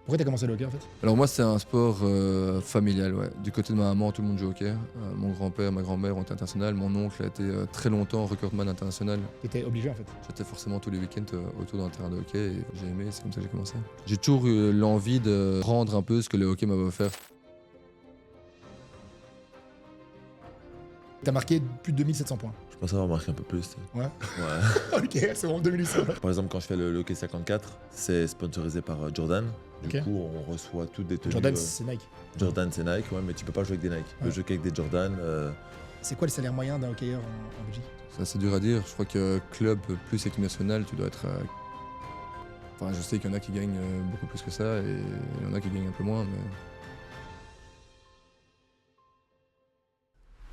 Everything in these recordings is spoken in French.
Pourquoi t'as commencé le hockey en fait? Alors moi c'est un sport familial, ouais. Du côté de ma maman, tout le monde joue au hockey. Mon grand-père, ma grand-mère ont été internationales. Mon oncle a été très longtemps recordman international. T'étais obligé en fait. J'étais forcément tous les week-ends autour d'un terrain de hockey et j'ai aimé, c'est comme ça que j'ai commencé. J'ai toujours eu l'envie de rendre un peu ce que le hockey m'avait offert. T'as marqué plus de 2700 points. Je pense avoir marqué un peu plus. Ouais. Ouais. Ok, c'est bon, 2008. Par exemple, quand je fais le hockey 54, c'est sponsorisé par Jordan. Du Ok. coup, on reçoit toutes des tenues. Jordan, c'est Nike. Jordan, c'est Nike, ouais, mais tu peux pas jouer avec des Nike. Tu peux Ouais. jouer qu'avec des Jordan. C'est quoi le salaire moyen d'un hockeyeur en Belgique? C'est assez dur à dire. Je crois que club plus équipe nationale, tu dois être. Enfin, je sais qu'il y en a qui gagnent beaucoup plus que ça et il y en a qui gagnent un peu moins, mais.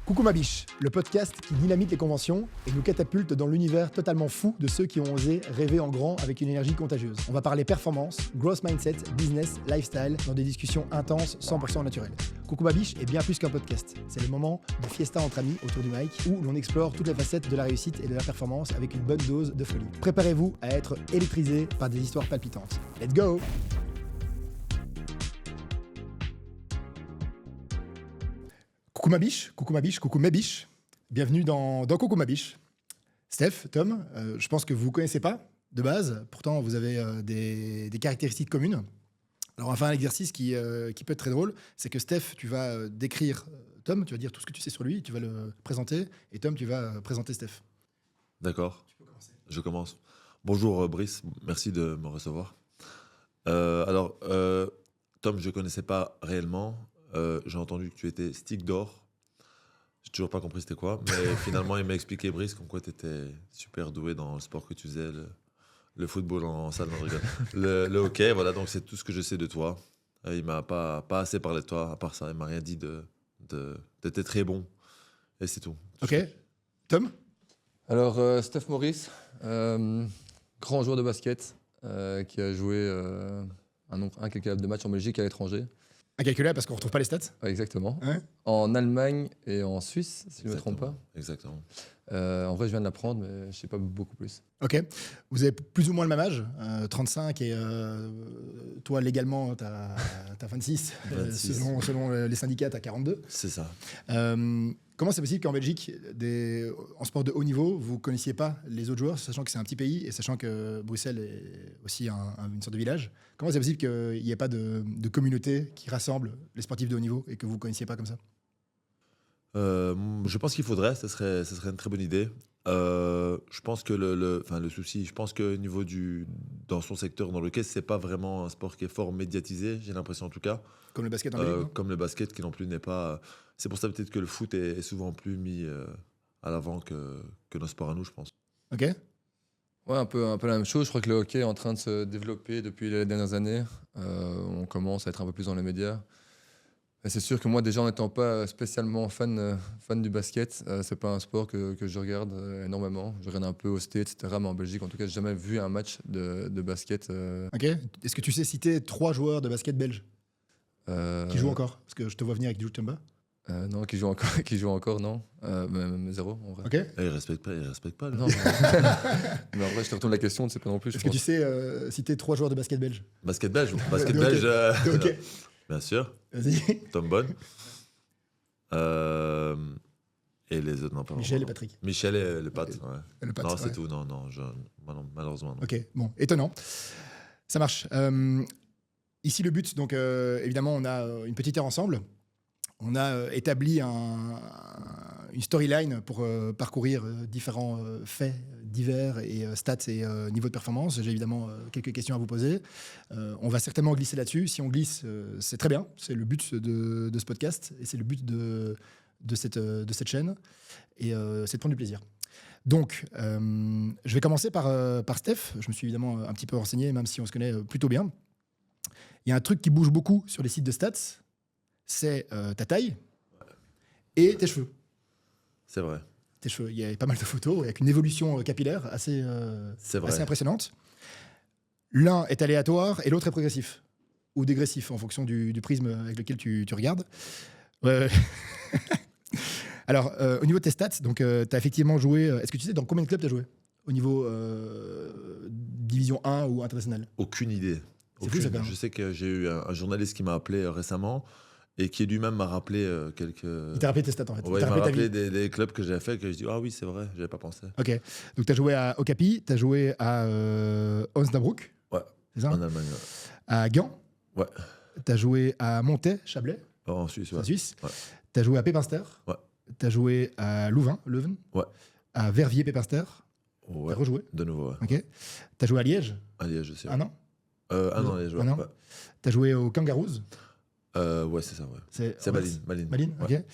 Coucou ma biche, le podcast qui dynamite les conventions et nous catapulte dans l'univers totalement fou de ceux qui ont osé rêver en grand avec une énergie contagieuse. On va parler performance, growth mindset, business, lifestyle dans des discussions intenses, 100% naturelles. Coucou ma biche est bien plus qu'un podcast. C'est le moment de fiesta entre amis autour du mic où l'on explore toutes les facettes de la réussite et de la performance avec une bonne dose de folie. Préparez-vous à être électrisé par des histoires palpitantes. Let's go! Coucou ma biche, coucou ma biche, coucou mes biches. Bienvenue dans Coucou ma biche. Steph, Tom, je pense que vous ne connaissez pas de base, pourtant vous avez des caractéristiques communes. Alors on va faire un exercice qui peut être très drôle, c'est que Steph, tu vas décrire Tom, tu vas dire tout ce que tu sais sur lui, tu vas le présenter, et Tom, tu vas présenter Steph. D'accord. Tu peux commencer. Je commence. Bonjour Brice, merci de me recevoir. Tom, je ne connaissais pas réellement. J'ai entendu que tu étais stick d'or. J'ai toujours pas compris c'était quoi, mais finalement il m'a expliqué, Brice, comme quoi tu étais super doué dans le sport que tu faisais, le football en salle, non, je rigole. Le hockey, voilà, donc c'est tout ce que je sais de toi. Il m'a pas assez parlé de toi, à part ça, il m'a rien dit de t'étais très bon, et c'est tout. Ok. Tom? Alors, Steph Maurice, grand joueur de basket qui a joué un nombre incalculable de matchs en Belgique et à l'étranger. Incalculable parce qu'on ne retrouve pas les stats. Ouais, exactement. Ouais. En Allemagne et en Suisse, si je ne me trompe pas. Exactement. En vrai, je viens de l'apprendre, mais je ne sais pas beaucoup plus. Ok. Vous avez plus ou moins le même âge, 35, et toi, légalement, tu as 26. 26. Selon les syndicats, tu as 42. C'est ça. Comment c'est possible qu'en Belgique, en sport de haut niveau, vous ne connaissiez pas les autres joueurs, sachant que c'est un petit pays et sachant que Bruxelles est aussi une sorte de village? Comment c'est possible qu'il n'y ait pas de communauté qui rassemble les sportifs de haut niveau et que vous ne connaissiez pas comme ça? Je pense qu'il faudrait, ce serait une très bonne idée. Je pense que le souci, je pense que niveau dans son secteur, dans lequel c'est pas vraiment un sport qui est fort médiatisé, j'ai l'impression en tout cas. Comme le basket en Belgique, non? Comme le basket qui non plus n'est pas. C'est pour ça peut-être que le foot est souvent plus mis à l'avant que nos sports à nous, je pense. Ok. Ouais, un peu la même chose. Je crois que le hockey est en train de se développer depuis les dernières années. On commence à être un peu plus dans les médias. Et c'est sûr que moi, déjà, en n'étant pas spécialement fan du basket, c'est pas un sport que je regarde énormément. Je regarde un peu au States, etc. Mais en Belgique, en tout cas, j'ai jamais vu un match de basket. Ok. Est-ce que tu sais citer 3 joueurs de basket belges qui jouent encore? Parce que je te vois venir avec Jules Tumba. Non, qui joue encore, non. Même zéro, en vrai. Ok. Et il respecte pas. Là. Non, mais en vrai, je te retourne la question, c'est pas non plus. Est-ce que tu sais citer 3 joueurs de basket belge? Basket belge. Basket De belge. hockey. Ok. Bien sûr. Vas-y. Tom Bonne. Et les autres, non, pas Michel et vraiment. Patrick. Michel et le Pat. Ouais. Et le Pat, Non, c'est ouais. tout. Non, malheureusement. Non. Ok, bon, étonnant. Ça marche. Ici, le but, donc évidemment, on a une petite heure ensemble. On a établi une storyline pour parcourir différents faits divers et stats et niveaux de performance. J'ai évidemment quelques questions à vous poser. On va certainement glisser là-dessus. Si on glisse, c'est très bien. C'est le but de ce podcast et c'est le but de cette chaîne. Et c'est de prendre du plaisir. Donc, je vais commencer par Steph. Je me suis évidemment un petit peu renseigné, même si on se connaît plutôt bien. Il y a un truc qui bouge beaucoup sur les sites de stats, c'est ta taille et tes cheveux. C'est vrai. Tes cheveux, il y a pas mal de photos avec une évolution capillaire assez impressionnante. L'un est aléatoire et l'autre est progressif ou dégressif en fonction du prisme avec lequel tu regardes. Alors, au niveau de tes stats, donc tu as effectivement joué. Est-ce que tu sais dans combien de clubs tu as joué au niveau division 1 ou international? Aucune idée. C'est fou, ça, quand même. Je sais que j'ai eu un journaliste qui m'a appelé récemment et qui lui-même m'a rappelé quelques. Il t'a rappelé tes stats, en fait. Ouais, Il il t'a m'a rappelé ta vie. rappelé des clubs que j'ai fait que je dis ah oui, c'est vrai, j'avais pas pensé. Ok. Donc, tu as joué à Okapi, tu as joué à Osnabrück. Ouais. C'est ça? En Allemagne. À Gand. Ouais. Tu as joué à Montaix, Chablais, En Suisse, en ouais. Suisse. Ouais. Tu as joué à Pépinster. Ouais. Tu as joué à Leuven. Ouais. À Verviers-Pépinster. Ouais. Tu as rejoué. De nouveau, ouais. Ok. Tu as joué à Liège. À Liège aussi. Ouais. Un an. Un an, Liège, ouais. Un an. Ouais. Tu as joué au Kangaroos. Ouais, c'est ça, ouais. C'est Malines. Malines, Ouais. ok.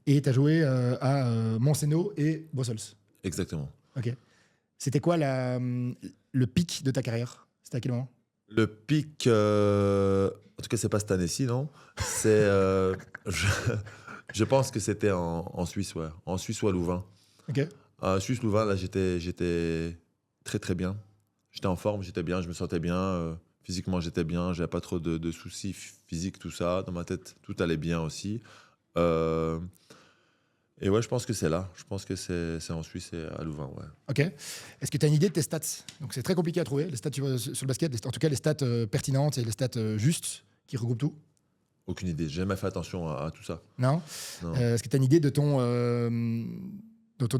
Et tu as joué à Montseno et Brussels. Exactement. Ok. C'était quoi le pic de ta carrière? C'était à quel moment? Le pic, en tout cas, c'est pas cette année-ci, non. C'est, je pense que c'était en Suisse, ouais. En Suisse ou à Louvain. Ok. Suisse, Louvain, là, j'étais très, très bien. J'étais en forme, j'étais bien, je me sentais bien. Physiquement, j'étais bien, j'avais pas trop de soucis physiques, tout ça. Dans ma tête, tout allait bien aussi. Et ouais, je pense que c'est là. Je pense que c'est en Suisse et à Louvain, ouais. Ok. Est-ce que tu as une idée de tes stats? Donc c'est très compliqué à trouver, les stats sur le basket, en tout cas les stats pertinentes et les stats justes qui regroupent tout. Aucune idée. J'ai jamais fait attention à tout ça. Non, Non. Est-ce que tu as une idée de ton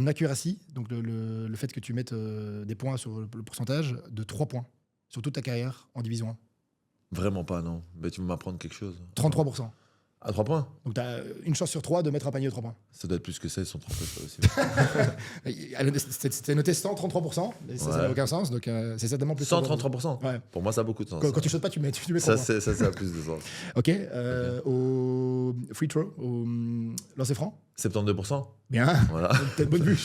accuracy, donc le fait que tu mettes des points sur le pourcentage de 3 points sur toute ta carrière en Division 1? Vraiment pas, non. Mais tu veux m'apprendre quelque chose. 33%. À 3 points. Donc tu as une chance sur 3 de mettre un panier de 3 points. Ça doit être plus que ça, ils sont trompés, ça aussi. C'était noté 133%, mais ça n'a Ouais. aucun sens, donc c'est certainement plus. 133%. Ouais. Pour moi, ça a beaucoup de sens. Quand tu sautes pas, tu mets 3 ça, points. ça a plus de sens. Ok, au free throw, au lancer franc. 72%. Bien, Voilà. t'as une bonne vue.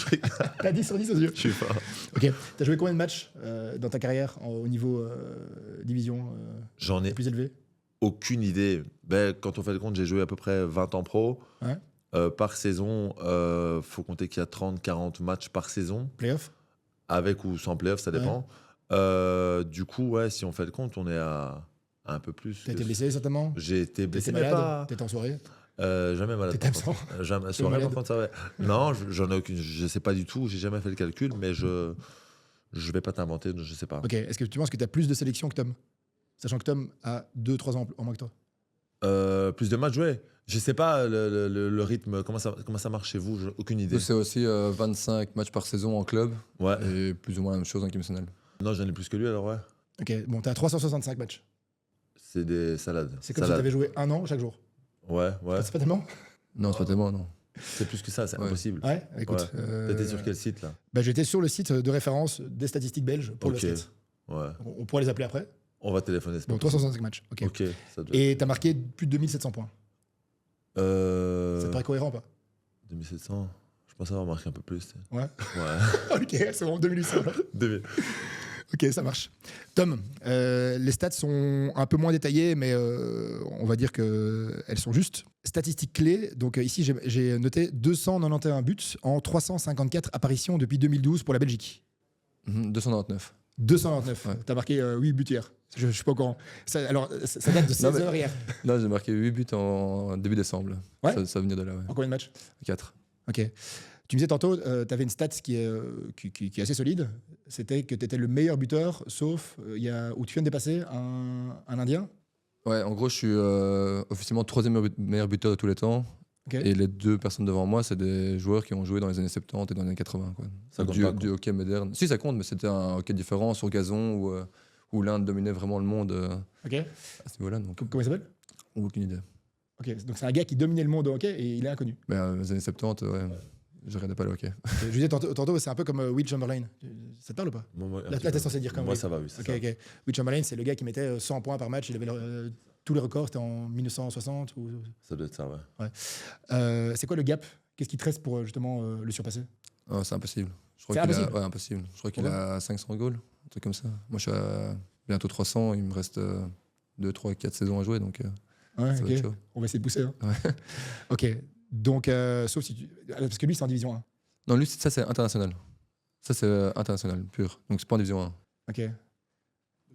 T'as 10 sur 10 aux yeux. Je suis fort. Ok, t'as joué combien de matchs dans ta carrière au niveau division J'en ai plus élevé? aucune idée. Ben, quand on fait le compte, j'ai joué à peu près 20 ans pro. Ouais. Par saison, faut compter qu'il y a 30-40 matchs par saison, Playoff? avec ou sans playoff, ça dépend. Du coup, ouais, si on fait le compte, on est à un peu plus. T'as été blessé certainement? J'ai été blessé, T'étais mais malade? pas. T'étais en soirée? Jamais malade. T'étais par contre. Jamais. Soirée, par contre, ça, ouais. Non, j'en ai aucune. Je sais pas du tout. J'ai jamais fait le calcul, mais je vais pas t'inventer. Je sais pas. Ok, est-ce que tu penses que t'as plus de sélection que Tom? Sachant que Tom a 2-3 ans en moins que toi. Plus de matchs joués. Je sais pas le rythme. Comment ça marche chez vous? J'ai aucune idée. Nous, c'est aussi 25 matchs par saison en club Ouais. et plus ou moins la même chose en équipe nationale. Non, j'en ai plus que lui alors, ouais. Ok, bon, t'as 365 matchs. C'est des salades. C'est comme si t'avais joué un an chaque jour. Ouais, ouais. C'est pas tellement? Non, c'est pas tellement, non. C'est plus que ça, c'est Ouais. impossible. Ouais, écoute. Ouais. T'étais sur quel site là? Bah, j'étais sur le site de référence des statistiques belges pour Ok. le basket. Ouais. On pourra les appeler après. On va téléphoner. c'est pas Donc possible. 365 matchs. Ok. Ok. Ça doit... Et t'as marqué plus de 2700 points. Ça te paraît cohérent ou pas? 2700. Je pense avoir marqué un peu plus. tu sais. Ouais. Ouais. Ok, c'est bon, 2800. 2000. Ok, ça marche. Tom, les stats sont un peu moins détaillées, mais on va dire qu'elles sont justes. Statistiques clés, donc ici j'ai noté 291 buts en 354 apparitions depuis 2012 pour la Belgique. 299. 299. Ouais. T'as marqué 8 buts hier. Je suis pas au courant. Alors, ça date de 16 Non, mais- heures hier. Là, j'ai marqué 8 buts en début décembre. Ouais. Ça venait de là, ouais. En combien de matchs? 4. Ok. Tu me disais tantôt, tu avais une stat qui est assez solide. C'était que tu étais le meilleur buteur, sauf où tu viens de dépasser un Indien. Ouais, en gros, je suis officiellement 3e meilleur buteur de tous les temps. Ok. Et les 2 personnes devant moi, c'est des joueurs qui ont joué dans les années 70 et dans les années 80. Quoi. Ça compte du, pas, quoi. du hockey moderne. Si, ça compte, mais c'était un hockey différent sur gazon où l'Inde dominait vraiment le monde Ok. à ce niveau-là. Donc, Comment il s'appelle? aucune idée. Ok. Donc c'est un gars qui dominait le monde au hockey et il est inconnu. Mais les années 70, ouais, je regardais pas le hockey. Je disais tantôt, c'est un peu comme Will Chamberlain. Ça te parle ou pas? Moi, un Là, petit t'es peu. censé dire comme Moi, oui. ça va, oui. c'est Ok, ça. ok. Will Chamberlain, c'est le gars qui mettait 100 points par match. Il avait tous les records, c'était en 1960 ou... Ça doit être ça, ouais. C'est quoi le gap? Qu'est-ce qui te reste pour justement le surpasser? Oh, c'est impossible. Je C'est crois qu'il impossible? ouais, impossible. Je crois qu'il Pourquoi? a 500 goals, un truc comme ça. Moi, je suis à bientôt 300. Il me reste 2, 3, 4 saisons à jouer. Donc, Ouais, ça va ok. être chaud. On va essayer de pousser. Hein. Ouais. Ok. Donc, sauf si tu... Parce que lui, c'est en division 1. Non, lui, ça, c'est international. Ça, c'est international, pur. Donc, c'est pas en division 1. Ok.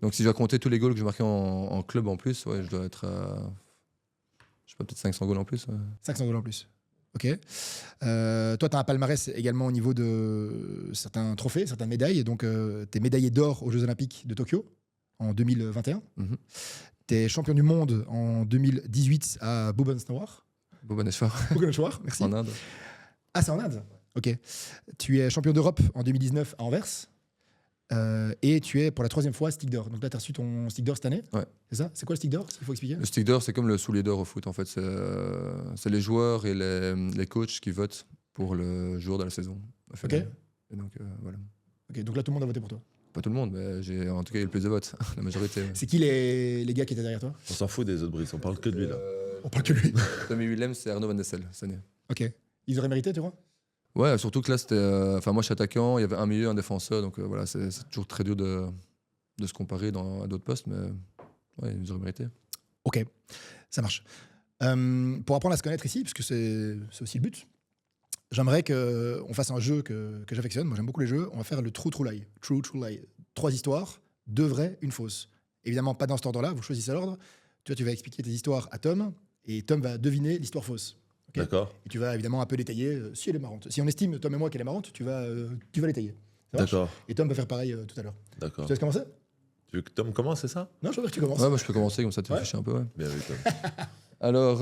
Donc, si je dois compter tous les goals que j'ai marqués en club en plus, ouais, je dois être à. Je sais pas, peut-être 500 goals en plus. Ouais. 500 dollars en plus. Ok. Toi, tu as un palmarès également au niveau de certains trophées, certaines médailles. Donc, tu es médaillé d'or aux Jeux Olympiques de Tokyo en 2021. Mhm. Tu es champion du monde en 2018 à Bhubaneswar. Bhubaneswar, Bhubaneswar, merci. en Inde. Ah, c'est en Inde. Ok. Tu es champion d'Europe en 2019 à Anvers. Et tu es pour la 3e fois stick d'or. Donc là, tu as reçu ton stick d'or cette année. Ouais. C'est ça? C'est quoi le stick d'or? Il faut expliquer. Le stick d'or, c'est comme le soulier d'or au foot. En fait, c'est les joueurs et les coachs qui votent pour le jour de la saison. Ok. Et donc, voilà. Ok, donc là, tout le monde a voté pour toi. Pas tout le monde, mais j'ai en tout cas eu le plus de votes, la majorité. Ouais. C'est qui les gars qui étaient derrière toi? On s'en fout des autres Brice, on parle que de lui là. On parle que lui. Tommy Williams et Arnaud Van Dessel cette année. Ok. Ils auraient mérité, tu vois? Ouais, surtout que là, c'était. Enfin, moi, je suis attaquant, il y avait un milieu, un défenseur, donc voilà, c'est toujours très dur de se comparer à d'autres postes, mais ouais, ils auraient mérité. Ok, ça marche. Pour apprendre à se connaître ici, parce que c'est aussi le but, j'aimerais qu'on fasse un jeu que j'affectionne. Moi, j'aime beaucoup les jeux. On va faire le True Lie. True Lie. 3 histoires, 2 vraies, 1 fausse. Évidemment, pas dans cet ordre-là, vous choisissez l'ordre. Tu vas expliquer tes histoires à Tom, et Tom va deviner l'histoire fausse. Okay. D'accord. Et tu vas évidemment un peu détailler si elle est marrante. Si on estime, Tom et moi, qu'elle est marrante, tu vas l'étayer. D'accord. Et Tom va faire pareil tout à l'heure. D'accord. Tu laisses commencer? Tu veux que Tom commence, c'est ça? Non, je veux que tu commences. Ouais, moi, je peux commencer, comme ça, tu Ouais. réfléchis un peu. Ouais. Bien vu, Tom. Alors,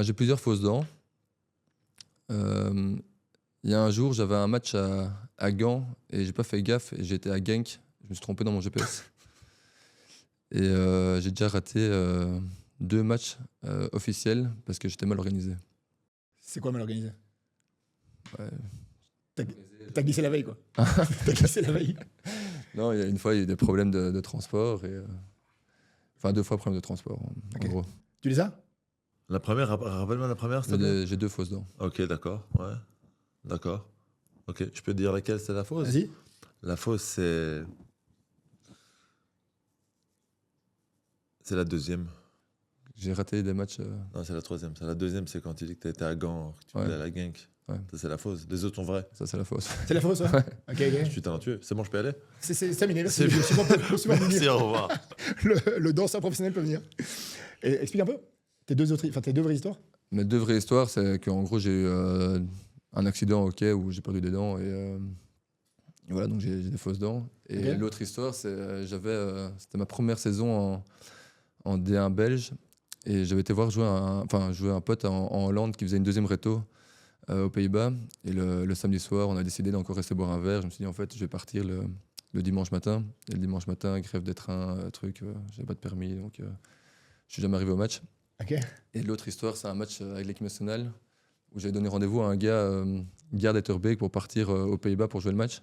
j'ai plusieurs fausses dents. Il y a un jour, j'avais un match à Gand et j'ai pas fait gaffe et j'étais à Genk. Je me suis trompé dans mon GPS. Et j'ai déjà raté 2 matchs officiels parce que j'étais mal organisé. C'est quoi mal organisé? Ouais. T'as glissé la veille, quoi. T'as glissé la veille. Non, il y a une fois, il y a eu des problèmes de transport. Enfin, 2 fois problème de transport, en Ok. gros. Tu les as? La première, rappelle-moi la première, s'il te plaît. J'ai 2 fausses dents. Ok, d'accord. Ouais. D'accord. Ok, je peux te dire laquelle c'est la fausse? Vas-y. La fausse, c'est. C'est la deuxième. J'ai raté des matchs. Non, c'est la troisième. C'est la deuxième, c'est quand tu dis que tu étais à Gand, que tu Ouais. voulais à la Genk. Ouais. Ça, c'est la fausse. Les autres sont vrais. Ça, c'est la fausse. C'est la fausse, ouais. Ok, Je ok. suis talentueux. C'est bon, je peux y aller? C'est terminé. Merci. C'est Je suis pas venu. Merci, au revoir. Le danseur professionnel peut venir. Et explique un peu tes 2 vraies histoires. Mes 2 vraies histoires, c'est qu'en gros, j'ai eu un accident au quai où j'ai perdu des dents. Et voilà, donc j'ai des fausses dents. Et Ok. l'autre histoire, c'était ma première saison en D1 belge. Et j'avais été voir jouer un pote en Hollande qui faisait une deuxième réto aux Pays-Bas. Et le samedi soir, on a décidé d'encore rester boire un verre. Je me suis dit, en fait, je vais partir le dimanche matin. Et le dimanche matin, grève des trains, j'avais pas de permis. Donc, je suis jamais arrivé au match. Ok. Et l'autre histoire, c'est un match avec l'équipe nationale où j'avais donné rendez-vous à un gars, Gerd Etterbeek, pour partir aux Pays-Bas pour jouer le match.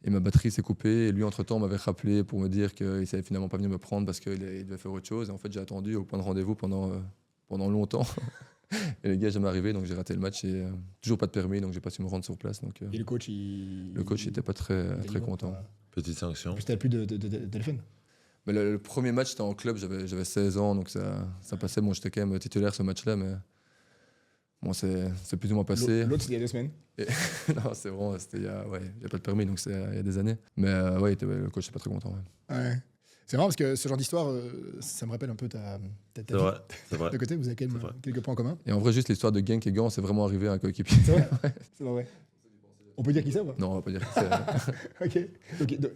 Et ma batterie s'est coupée. Et lui, entre-temps, m'avait rappelé pour me dire qu'il ne savait finalement pas venir me prendre parce qu'il devait faire autre chose. Et en fait, j'ai attendu au point de rendez-vous pendant longtemps. Et le gars n'est jamais arrivé, donc j'ai raté le match. Et toujours pas de permis, donc j'ai pas su me rendre sur place. Donc, Et le coach, il. le coach n'était pas très libre, content. quoi. Petite sanction. En plus, t'as plus de téléphone. Mais le premier match, c'était en club, j'avais 16 ans, donc ça passait. Bon, j'étais quand même titulaire ce match-là, mais bon, c'est plus ou moins passé. L'autre, c'était il y a 2 semaines. Non, c'est vraiment, c'était il y a pas de permis, donc c'est il y a des années. Mais ouais, le coach n'est pas très content. Ouais. Ouais. C'est marrant parce que ce genre d'histoire, ça me rappelle un peu ta C'est vie. vrai. C'est vrai. De côté, vous avez quand C'est même vrai. quelques points en commun. Et en vrai, juste l'histoire de Genk et Gand, c'est vraiment arrivé à un coéquipier. C'est vrai. C'est vrai. On peut dire qui c'est ou pas? Non, on va pas dire que c'est. Ok.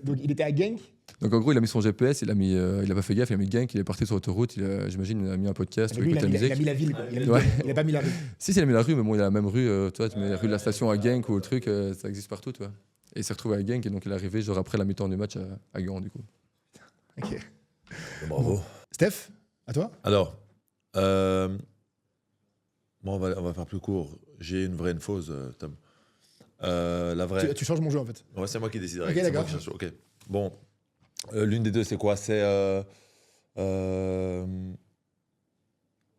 Donc, il était à Genk. Donc en gros, il a mis son GPS, il a pas fait gaffe, il a mis Genk, il est parti sur l'autoroute, j'imagine, il a mis un podcast pour Lui, écouter la il a musique. mis la ville. Quoi. Ouais. Il a pas mis la rue. Si, il a mis la rue, mais bon, il a la même rue, toi, tu mets la rue de la station à Genk ou le truc, ça existe partout, toi. Et il s'est retrouvé à Genk, et donc il est arrivé genre après la mi-temps du match à Gand, du coup. Ok. Bravo. Steph, à toi? Alors, bon, on va faire plus court. J'ai une vraie, une fausse, Tom. La vraie. Tu changes mon jeu en fait. Ouais, c'est moi qui décide. Ok, c'est moi d'accord. qui cherche. Ok. Bon, l'une des deux, c'est quoi? C'est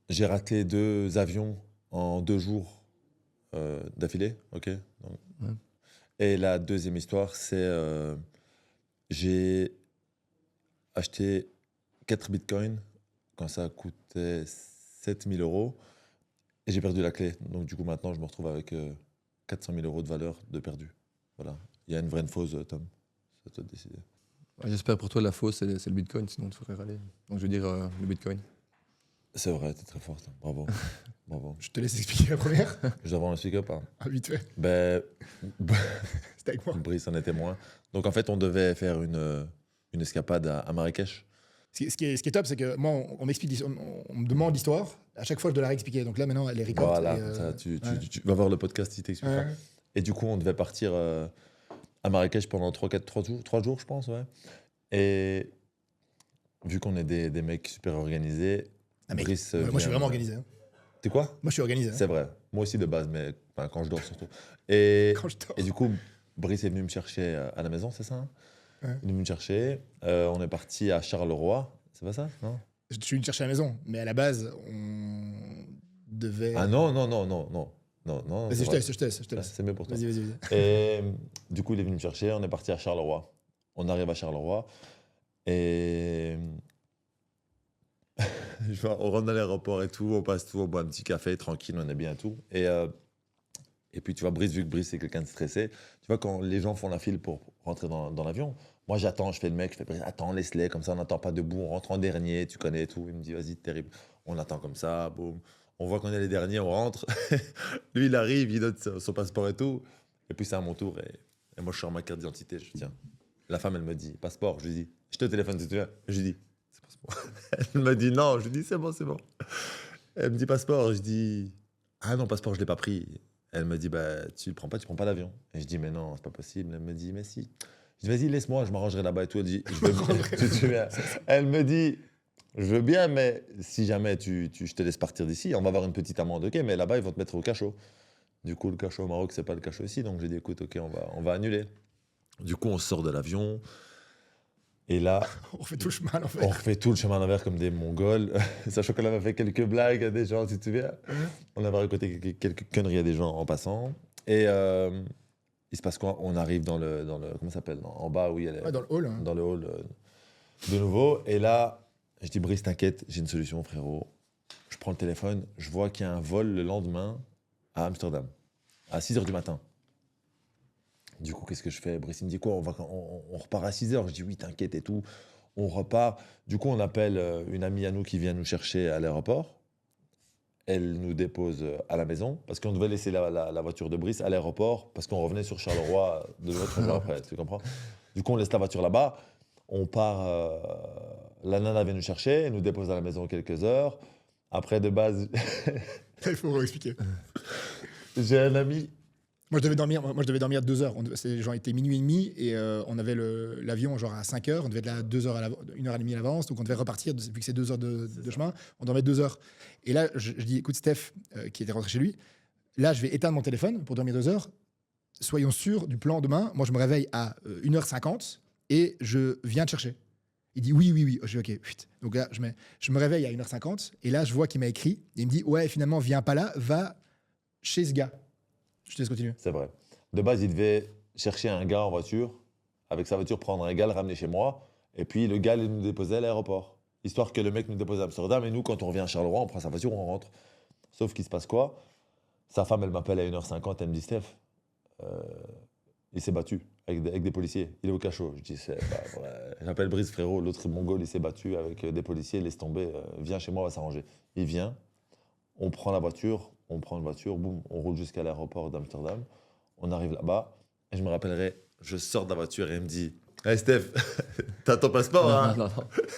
j'ai raté 2 avions en 2 jours d'affilée. Ok. Donc, Ouais. Et la deuxième histoire, c'est j'ai acheté 4 bitcoins quand ça coûtait 7000 euros et j'ai perdu la clé. Donc du coup, maintenant, je me retrouve avec 400 000 euros de valeur de perdu. Voilà. Il y a une vraie, une fausse, Tom. C'est à toi de décider. Ouais, j'espère pour toi la fausse, c'est le Bitcoin, sinon tu ferais râler. Donc je veux dire le Bitcoin. C'est vrai, t'es très forte. Bravo. Bravo. Je te laisse expliquer la première. Je dois avoir un speak-up. Hein. Ah, vite fait. Ben, C'était avec moi. Brice en est témoin. Donc en fait, on devait faire une escapade à Marrakech. Ce qui est top, c'est que moi, on m'explique, on me demande l'histoire. À chaque fois, je dois la réexpliquer. Donc là, maintenant, elle est record. Voilà, et, ça, tu ouais. vas voir le podcast, il t'expliquera. Ouais. Et du coup, on devait partir à Marrakech pendant 3 jours, je pense. Ouais. Et vu qu'on est des mecs super organisés, Ah, mec, Brice. moi, je suis vient- vraiment organisé. Hein. T'es quoi? Moi, je suis organisé. Hein. C'est vrai. Moi aussi de base, mais enfin, quand je dors surtout. Et, Quand je dors. et du coup, Brice est venu me chercher à la maison, c'est ça? Hein. Ouais. Il est venu me chercher. On est parti à Charleroi. C'est pas ça? Non? Je suis venu te chercher à la maison. Mais à la base, on devait. Ah non, non, non, non, non. Non, non. Vas-y, c'est je te vrai. laisse, je te laisse. Je te Ah, laisse. c'est mieux pour toi. Vas-y. Et du coup, il est venu me chercher. On est parti à Charleroi. On arrive à Charleroi. Et on rentre dans l'aéroport et tout. On passe tout. On boit un petit café tranquille. On est bien et tout. Et puis, tu vois, Brice, vu que Brice est quelqu'un de stressé, tu vois, quand les gens font la file pour rentrer dans l'avion, moi, j'attends, je fais le mec, je fais Brice, attends, laisse-les, comme ça, on n'attend pas debout, on rentre en dernier, tu connais et tout. Il me dit, vas-y, terrible. On attend comme ça, boum. On voit qu'on est les derniers, on rentre. Lui, il arrive, il donne son passeport et tout. Et puis, c'est à mon tour. Et moi, je sors ma carte d'identité, je tiens. La femme, elle me dit, passeport. Je lui dis, je te téléphone, si tu veux. Je lui dis, c'est passeport. Elle me dit, non. Je lui dis, c'est bon, c'est bon. Elle me dit, passeport. Je dis, ah non, passeport, je ne l'ai pas pris. Elle me dit, bah, tu le prends pas, tu prends pas l'avion. Et je dis, mais non, c'est pas possible. Elle me dit, mais si. Je dis, vas-y, laisse-moi, je m'arrangerai là-bas et tout. Elle dit, je veux bien. Tu viens. Elle me dit, je veux bien, mais si jamais je te laisse partir d'ici, on va avoir une petite amende, ok, mais là-bas, ils vont te mettre au cachot. Du coup, le cachot au Maroc, c'est pas le cachot ici. Donc, j'ai dit, écoute, ok, on va annuler. Du coup, on sort de l'avion. Et là, On fait tout le chemin, en fait. on refait tout le chemin à l'envers comme des Mongols, sachant qu'on avait fait quelques blagues à des gens, si tu te souviens. On avait raconté quelques conneries à des gens en passant. Et il se passe quoi? On arrive dans le comment ça s'appelle? En bas, où il y a Ouais, dans le hall. Hein. dans le hall de nouveau. Et là, je dis, Brice, t'inquiète, j'ai une solution, frérot. Je prends le téléphone, je vois qu'il y a un vol le lendemain à Amsterdam, à 6h du matin. Du coup, qu'est-ce que je fais? Brice, il me dit quoi? On repart à 6h. Je dis oui, t'inquiète et tout. On repart. Du coup, on appelle une amie à nous qui vient nous chercher à l'aéroport. Elle nous dépose à la maison parce qu'on devait laisser la voiture de Brice à l'aéroport parce qu'on revenait sur Charleroi 2 jours après. Tu comprends? Du coup, on laisse la voiture là-bas. On part. La nana vient nous chercher. Elle nous dépose à la maison quelques heures. Après, de base, Il faut expliquer. j'ai un ami. Moi, je devais dormir 2 heures. C'est genre, il était minuit et demi et on avait l'avion genre à 5 heures. On devait être là 2 heures 1h30 à l'avance. Donc, on devait repartir. Vu que c'est 2 heures de chemin, on dormait 2 heures. Et là, je dis, écoute, Steph, qui était rentré chez lui, là, je vais éteindre mon téléphone pour dormir 2 heures. Soyons sûrs du plan demain. Moi, je me réveille à 1h50 et je viens te chercher. Il dit oui. Je dis ok, putain. Donc là, je me réveille à 1h50 et là, je vois qu'il m'a écrit. Et il me dit, ouais, finalement, viens pas là, va chez ce gars. Je te laisse continuer. C'est vrai. De base, il devait chercher un gars en voiture, avec sa voiture, prendre un gars, le ramener chez moi, et puis le gars, il nous déposait à l'aéroport. Histoire que le mec nous dépose à Amsterdam, et nous, quand on revient à Charleroi, on prend sa voiture, on rentre. Sauf qu'il se passe quoi? Sa femme, elle m'appelle à 1h50, elle me dit, Steph, il s'est battu avec des policiers, il est au cachot. Je dis, c'est pas vrai. J'appelle Brice, frérot, l'autre mongol, il s'est battu avec des policiers, laisse tomber, viens chez moi, on va s'arranger. Il vient, on prend la voiture, on prend une voiture, boum, on roule jusqu'à l'aéroport d'Amsterdam. On arrive là-bas, et je me rappellerai, je sors de la voiture et il me dit, hey Steph, t'as ton passeport, hein? Non.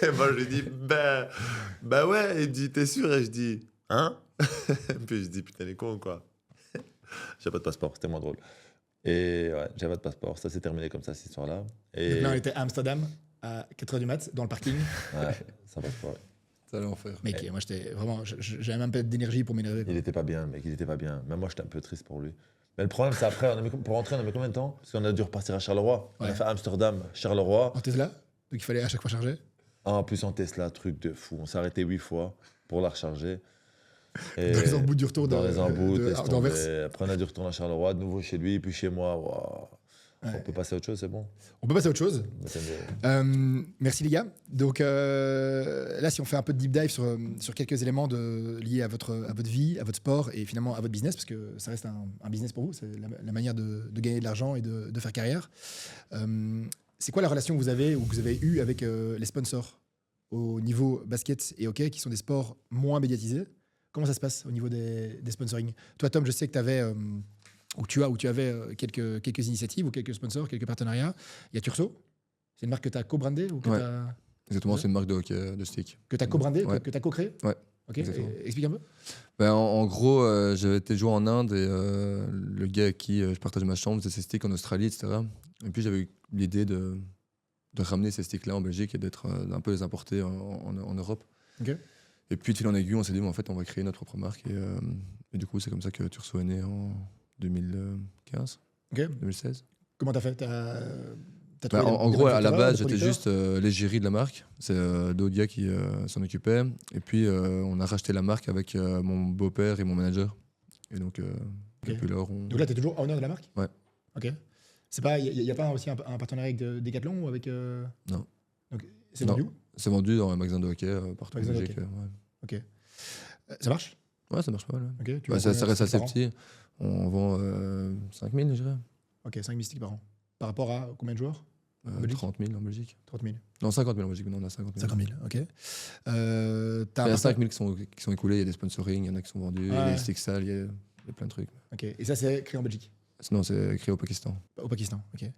Et moi je lui dis, bah ouais. Il me dit, t'es sûr? Et je dis, hein? Et puis je dis, putain, il est con, quoi. J'ai pas de passeport, c'était moins drôle. Et ouais, j'avais pas de passeport, ça s'est terminé comme ça, cette histoire-là. Et Donc là, on était à Amsterdam à 4h du mat, dans le parking. ouais, ça passe pas. Ça allait en faire. Mec, moi, j'étais vraiment. J'avais même pas d'énergie pour m'énerver. Il était pas bien, mec, il était pas bien. Même moi, j'étais un peu triste pour lui. Mais le problème, c'est après, pour rentrer, on a mis combien de temps? Parce qu'on a dû repartir à Charleroi. On a Ouais. fait Amsterdam, Charleroi. En Tesla, donc il fallait à chaque fois charger. En plus, en Tesla, truc de fou. On s'est arrêté 8 fois pour la recharger. Et Dans les embouts du retour dans les embouts, d'Anvers. Après, on a dû retourner à Charleroi, de nouveau chez lui, puis chez moi. Waouh. Ouais. On peut passer à autre chose, c'est bon. On peut passer à autre chose. Mais c'est mieux. Merci les gars. Donc là, si on fait un peu de deep dive sur quelques éléments liés à votre vie, à votre sport et finalement à votre business, parce que ça reste un business pour vous, c'est la manière de gagner de l'argent et de faire carrière. C'est quoi la relation que vous avez ou que vous avez eue avec les sponsors? au niveau basket et hockey, qui sont des sports moins médiatisés. Comment ça se passe au niveau des sponsoring? Toi, Tom, je sais que tu avais, ou tu avais quelques initiatives ou quelques sponsors, quelques partenariats. Il y a Turso, c'est une marque que tu as co-brandée ou que Ouais. tu as, Exactement, c'est une marque de hockey de stick. co-brandée, Ouais. que tu as co-créée? Ouais, Ok, exactement. explique un peu. Ben, en gros, j'avais été jouer en Inde et le gars avec qui je partageais ma chambre faisait ses sticks en Australie, etc. Et puis j'avais eu l'idée de ramener ces sticks-là en Belgique et d'être un peu les importer en Europe. Ok. Et puis de fil en aiguille, on s'est dit, mais en fait, on va créer notre propre marque. Et du coup, c'est comme ça que Turso est né en 2015, Ok. 2016. Comment tu as fait? Ben, trouvé en des gros, à la manufacturiers, base, des j'étais producteurs? juste l'égérie de la marque. C'est Dodia qui s'en occupait. Et puis, on a racheté la marque avec mon beau-père et mon manager. Et donc, depuis lors, on... Donc là, tu es toujours owner de la marque? Ouais. Ok. C'est pas, il y a pas aussi un partenariat avec Decathlon ou avec Non. Donc c'est Non. vendu où? C'est vendu dans un magasin de hockey partout en Magasin de Belgique. hockey. Ouais. Ok. Ça marche? Ouais, ça marche pas mal. Ouais. Ok. Tu Bah, vends ça combien reste de assez sticks par an? petit. On vend 5000, je dirais. Ok, 5 000 sticks par an. Par rapport à combien de joueurs? Belgique 30 000 en Belgique. 30 000. Non, 50 000 en Belgique. Non, on a 50 000. 50 000, ok. T'as Il y un a partenaire- 5 000 qui sont écoulés. Il y a des sponsorings, il y en a qui sont vendus. Il y a Ouais. des sticks sales, il y a plein de trucs. Ok. Et ça, c'est créé en Belgique, Sinon, c'est créé au Pakistan. au Pakistan, ok.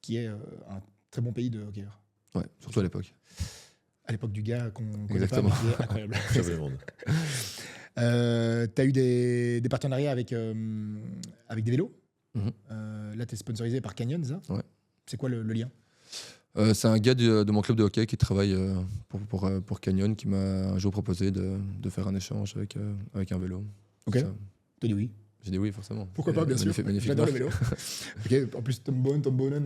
Qui est un très bon pays de hockeyeurs. Ouais, surtout à l'époque. À l'époque du gars qu'on connaît pas, Exactement. mais qui est incroyable. J'avais le monde. Tu as eu des partenariats avec des vélos. Mhm. Là, tu es sponsorisé par Canyon, c'est ça? Ouais. C'est quoi le lien? C'est un gars de mon club de hockey qui travaille pour Canyon qui m'a un jour proposé de faire un échange avec un vélo. Ok. Ça. Tu as dit oui. J'ai dit oui, forcément. Pourquoi pas, bien sûr. Magnifique J'adore les marque. vélos. Ok. En plus, Tom Bonen,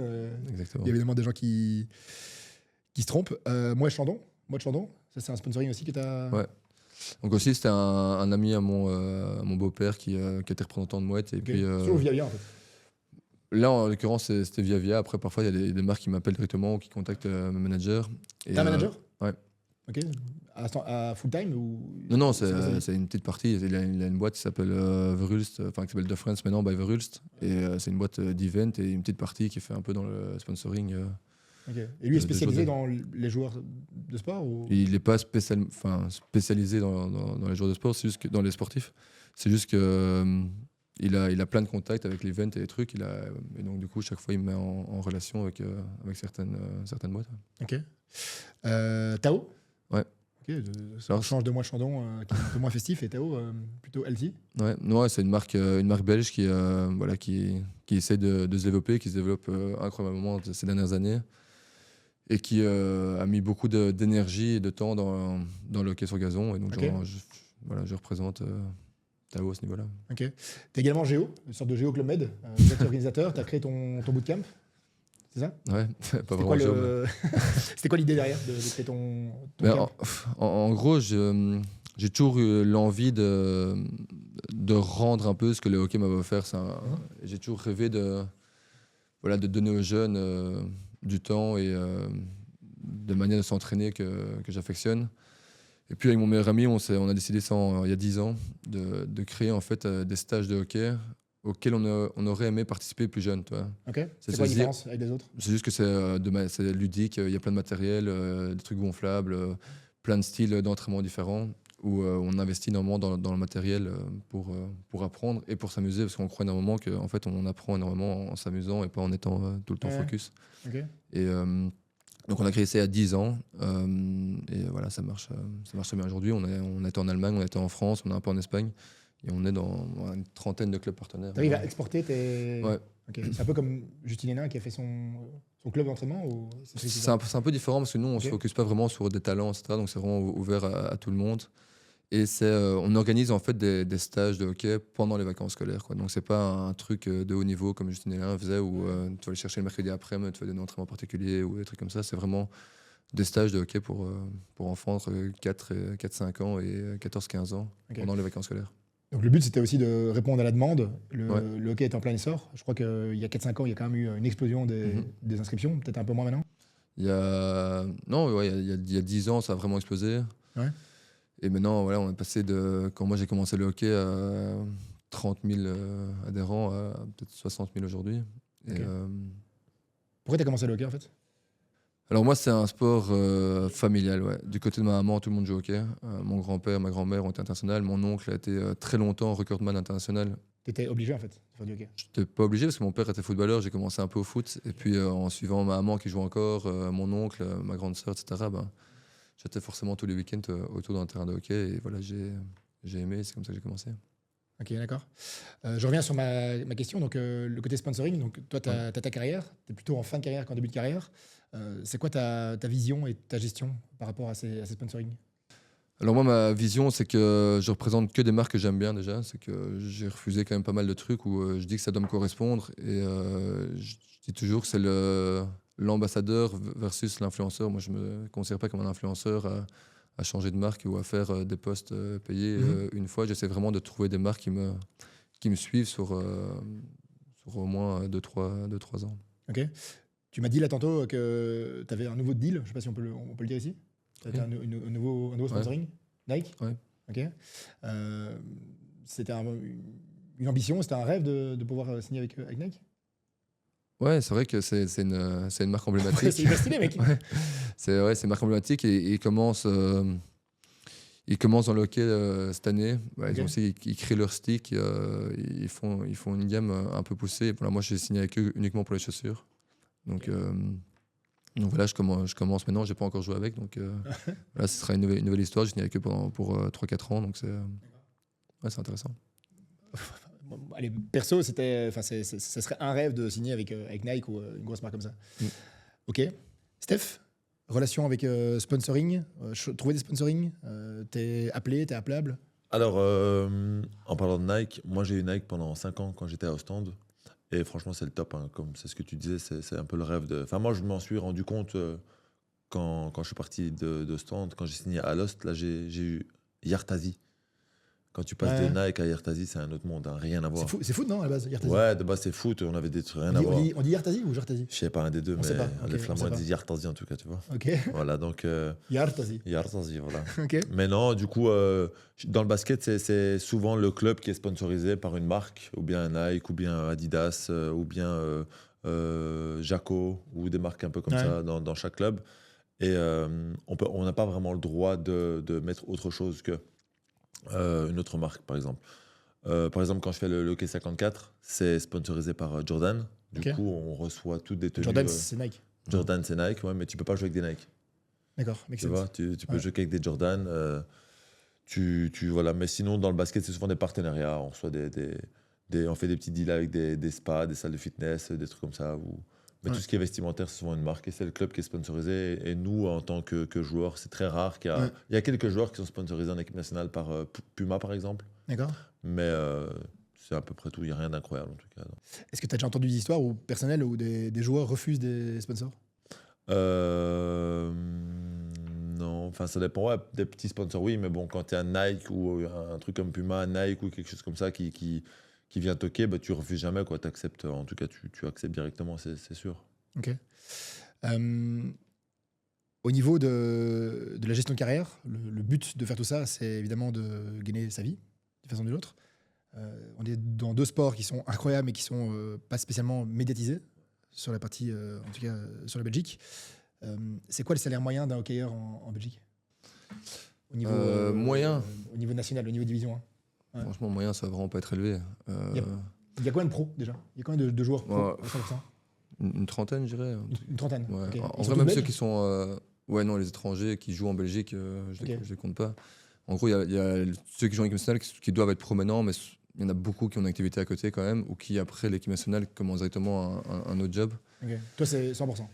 Exactement. il y a évidemment des gens qui se trompent. Moi Chandon, ça c'est un sponsoring aussi que tu as. Ouais. Donc aussi, c'était un ami à mon beau-père qui était représentant de Mouette. Et puis, Toujours via en fait. là, en l'occurrence, c'était via. Après, parfois, il y a des marques qui m'appellent directement ou qui contactent mes managers. Et, T'as un manager? ouais. Ok. À full time ou. Non, C'est quoi, ça dit c'est une petite partie. Il a une boîte qui s'appelle Verhulst, enfin qui s'appelle The Friends maintenant, by Verhulst. Et c'est une boîte d'event et une petite partie qui fait un peu dans le sponsoring. Ok. Et lui est de spécialisé joueurs dans les joueurs de sport ou... Il n'est pas spécialisé dans les joueurs de sport, c'est juste que dans les sportifs. C'est juste que il a plein de contacts avec l'event et les trucs. Et donc, du coup, chaque fois, il me met en relation avec certaines boîtes. Ok. Tao? Ouais. Ok. Ça Alors, change de moi Chandon, qui est un peu moins festif, et Tao, plutôt healthy. Ouais, c'est une marque belge qui essaie de se développer, qui se développe incroyablement ces dernières années et qui a mis beaucoup d'énergie et de temps dans le hockey sur gazon. Et donc, Ok. je représente Tao à ce niveau-là. Ok. Tu es également Géo, une sorte de Géo Club Med, vous êtes organisateur, tu as créé ton bootcamp, c'est ça? Ouais, pas C'était vraiment quoi, job, mais- C'était quoi l'idée derrière de créer ton Ben, camp? en gros, j'ai toujours eu l'envie de rendre un peu ce que le hockey m'avait offert. J'ai toujours rêvé de donner aux jeunes du temps et de manière de s'entraîner que j'affectionne. Et puis avec mon meilleur ami, on a décidé ça il y a 10 ans de créer en fait des stages de hockey auxquels on aurait aimé participer plus jeune. Tu vois. Ok. C'est C'est quoi la se dire- différence avec les autres? C'est juste que c'est ludique, il y a plein de matériel, des trucs gonflables, plein de styles d'entraînement différents, où on investit énormément dans le matériel pour apprendre et pour s'amuser, parce qu'on croit énormément qu'en fait on apprend énormément en s'amusant et pas en étant tout le temps Ouais. focus. Ok. Et donc on a créé ça il y a 10 ans, et voilà, ça marche bien aujourd'hui. On était en Allemagne, on était en France, on est un peu en Espagne, et on est dans une trentaine de clubs partenaires. Tu arrives à exporter tes. Ouais. Ok. C'est un peu comme Justine Hénin qui a fait son club d'entraînement ou... C'est un peu différent parce que nous, on Ok. se focus pas vraiment sur des talents, etc. Donc c'est vraiment ouvert à tout le monde. Et on organise en fait des stages de hockey pendant les vacances scolaires, quoi. Donc c'est pas un truc de haut niveau comme Justine Hénin faisait où tu vas aller chercher le mercredi après, mais tu fais des entraînements particuliers ou des trucs comme ça. C'est vraiment des stages de hockey pour enfants entre 4-5 ans et 14-15 ans Ok. pendant les vacances scolaires. Donc le but c'était aussi de répondre à la demande. Ouais. Le hockey est en plein essor. Je crois qu'il y a 4-5 ans, il y a quand même eu une explosion des inscriptions, peut-être un peu moins maintenant. Il y a 10 ans, ça a vraiment explosé. Ouais. Et maintenant, voilà, on est passé quand moi j'ai commencé le hockey à 30 000 adhérents à peut-être 60 000 aujourd'hui. Et, Ok. Pourquoi tu as commencé le hockey en fait? Alors moi, c'est un sport familial. Ouais. Du côté de ma maman, tout le monde joue au hockey. Mon grand-père, ma grand-mère ont été internationaux. Mon oncle a été très longtemps recordman international. T'étais obligé en fait de faire du hockey. Je n'étais pas obligé parce que mon père était footballeur. J'ai commencé un peu au foot. Et puis en suivant ma maman qui joue encore, mon oncle, ma grande sœur, etc., ben, j'étais forcément tous les week-ends autour d'un terrain de hockey. Et voilà, j'ai aimé. C'est comme ça que j'ai commencé. Ok, d'accord. Je reviens sur ma question. Donc, le côté sponsoring. Donc, toi, tu as ta carrière. Tu es plutôt en fin de carrière qu'en début de carrière. C'est quoi ta vision et ta gestion par rapport à ces sponsoring? Alors moi, ma vision, c'est que je représente que des marques que j'aime bien déjà. C'est que j'ai refusé quand même pas mal de trucs où je dis que ça doit me correspondre. Et je dis toujours que c'est l'ambassadeur versus l'influenceur. Moi, je me considère pas comme un influenceur à changer de marque ou à faire des posts payés une fois. J'essaie vraiment de trouver des marques qui me suivent sur au moins 2-3 ans. Ok. Tu m'as dit là tantôt que tu avais un nouveau deal. Je ne sais pas si on peut le dire ici. Tu as Oui. un nouveau sponsoring. Nike. Ouais. Ok. C'était une ambition, c'était un rêve de pouvoir signer avec Nike. Ouais, c'est vrai que c'est une marque emblématique. C'est hyper stylé, mec. Ouais. C'est une marque emblématique et ils commencent dans le hockey cette année. Ouais, Ok. ils créent leur stick, ils font une gamme un peu poussée. Et voilà, moi, j'ai signé avec eux uniquement pour les chaussures. Donc voilà, je commence maintenant. J'ai pas encore joué avec, donc là, ce sera une nouvelle histoire. J'ai signé avec eux pour 3-4 ans, donc c'est intéressant. Bon, allez, perso, ça serait un rêve de signer avec Nike ou une grosse marque comme ça. Mm. Ok. Steph, relation avec sponsoring, trouver des sponsoring, t'es appelé, t'es appelable. Alors, en parlant de Nike, moi j'ai eu Nike pendant 5 ans quand j'étais à Ostende. Et franchement, c'est le top. Hein. Comme c'est ce que tu disais, c'est un peu le rêve de. Enfin, moi, je m'en suis rendu compte quand je suis parti d'Ostende, quand j'ai signé à Alost. Là, j'ai eu Yartazi. Quand tu passes Ouais. de Nike à Yartazi, c'est un autre monde, hein, rien à voir. C'est foot, non, à la base, Yartazi? Ouais, de base, c'est foot. On avait des trucs, rien à voir. On dit Yartazi ou Jartazi? Je sais pas, un des deux, On sait mais pas, ok, les on Flamands sait pas. disent Yartazi en tout cas, tu vois. Ok. Voilà, donc Yartazi. Yartazi, voilà. Ok. Mais non, du coup, dans le basket, c'est souvent le club qui est sponsorisé par une marque, ou bien Nike, ou bien Adidas, ou bien Jaco, ou des marques un peu comme Ouais. ça dans chaque club. Et on n'a pas vraiment le droit de mettre autre chose que une autre marque, par exemple. Par exemple, quand je fais le hockey 54, c'est sponsorisé par Jordan. Du Ok. coup, on reçoit toutes des tenues. Jordan, c'est Nike. Jordan, c'est Nike, ouais, mais tu peux pas jouer avec des Nike. D'accord, make Tu sense. vois, tu peux Ouais. jouer qu'avec des Jordan. Voilà. Mais sinon, dans le basket, c'est souvent des partenariats. On reçoit on fait des petits deals avec des spas, des salles de fitness, des trucs comme ça. Mais Ouais. tout ce qui est vestimentaire, c'est souvent une marque et c'est le club qui est sponsorisé. Et nous, en tant que joueurs, c'est très rare qu'il y a. Ouais. Il y a quelques joueurs qui sont sponsorisés en équipe nationale par Puma, par exemple. D'accord. Mais c'est à peu près tout. Il n'y a rien d'incroyable, en tout cas. Est-ce que tu as déjà entendu des histoires où personnelles où des joueurs refusent des sponsors? Non, enfin ça dépend. Ouais, des petits sponsors, oui, mais bon, quand tu es un Nike ou un truc comme Puma, Nike ou quelque chose comme ça qui vient toquer, bah, tu refuses jamais, quoi. T'acceptes, en tout cas, tu acceptes directement, c'est sûr. Ok. Au niveau de la gestion de carrière, le but de faire tout ça, c'est évidemment de gagner sa vie, d'une façon ou d'une autre. On est dans deux sports qui sont incroyables mais qui sont pas spécialement médiatisés sur la partie, en tout cas sur la Belgique. C'est quoi le salaire moyen d'un hockeyeur en Belgique? Au niveau, Moyen. Au niveau national, au niveau division 1. Ouais. Franchement, moyen, ça va vraiment pas être élevé. Il y a combien de pros déjà? Il y a combien de joueurs pros Ouais. à 100%? Une trentaine, je dirais. Une trentaine. Ouais. Ok. En Ils sont vrai, tous même belges? ceux qui sont. Ouais, non, les étrangers qui jouent en Belgique, je les compte pas. En gros, il y a ceux qui jouent en équipe nationale qui doivent être pro maintenant, mais il y en a beaucoup qui ont une activité à côté quand même, ou qui, après l'équipe nationale, commencent directement un autre job. Ok. Toi, c'est 100%.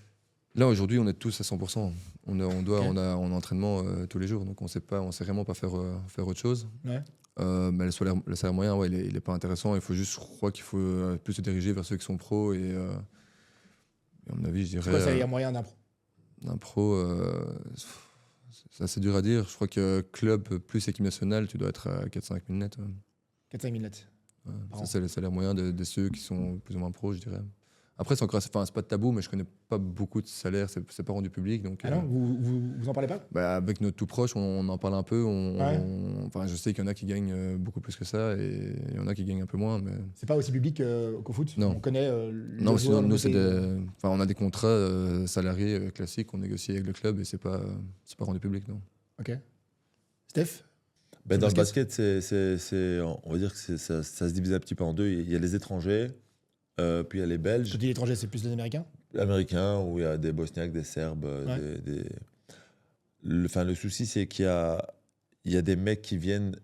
Là, aujourd'hui, on est tous à 100%. On a entraînement tous les jours, donc on sait vraiment pas faire autre chose. Ouais. Mais le salaire moyen, ouais, il est pas intéressant. Je crois qu'il faut plus se diriger vers ceux qui sont pros et à mon avis, je C'est quoi dirais le salaire moyen d'un pro? d'un pro, c'est assez dur à dire. Je crois que club plus équipe nationale, tu dois être à 4-5 000 net. 4-5 000 net. Ouais. Par Ça, an. c'est le salaire moyen de ceux qui sont plus ou moins pros, je dirais. Après, c'est encore, enfin, c'est pas de tabou, mais je connais pas beaucoup de salaires, c'est pas rendu public. Donc, Ah non, vous en parlez pas? bah, avec nos tout proches, on en parle un peu. Ouais. Enfin, je sais qu'il y en a qui gagnent beaucoup plus que ça et il y en a qui gagnent un peu moins. Mais... C'est pas aussi public qu'au foot? Non. On connaît le Non, joueur, sinon, le nous, c'est côté- enfin, on a des contrats salariés classiques qu'on négocie avec le club et c'est pas rendu public, non. Ok. Steph? Ben, Sur dans le le basket, on va dire que ça se divise un petit peu en deux. Il y a les étrangers, puis il y a les Je Belges, te dis l'étranger, c'est plus les Américains? Américains, où il y a des Bosniaques, des Serbes. Ouais. Le souci, c'est il y a des mecs qui viennent,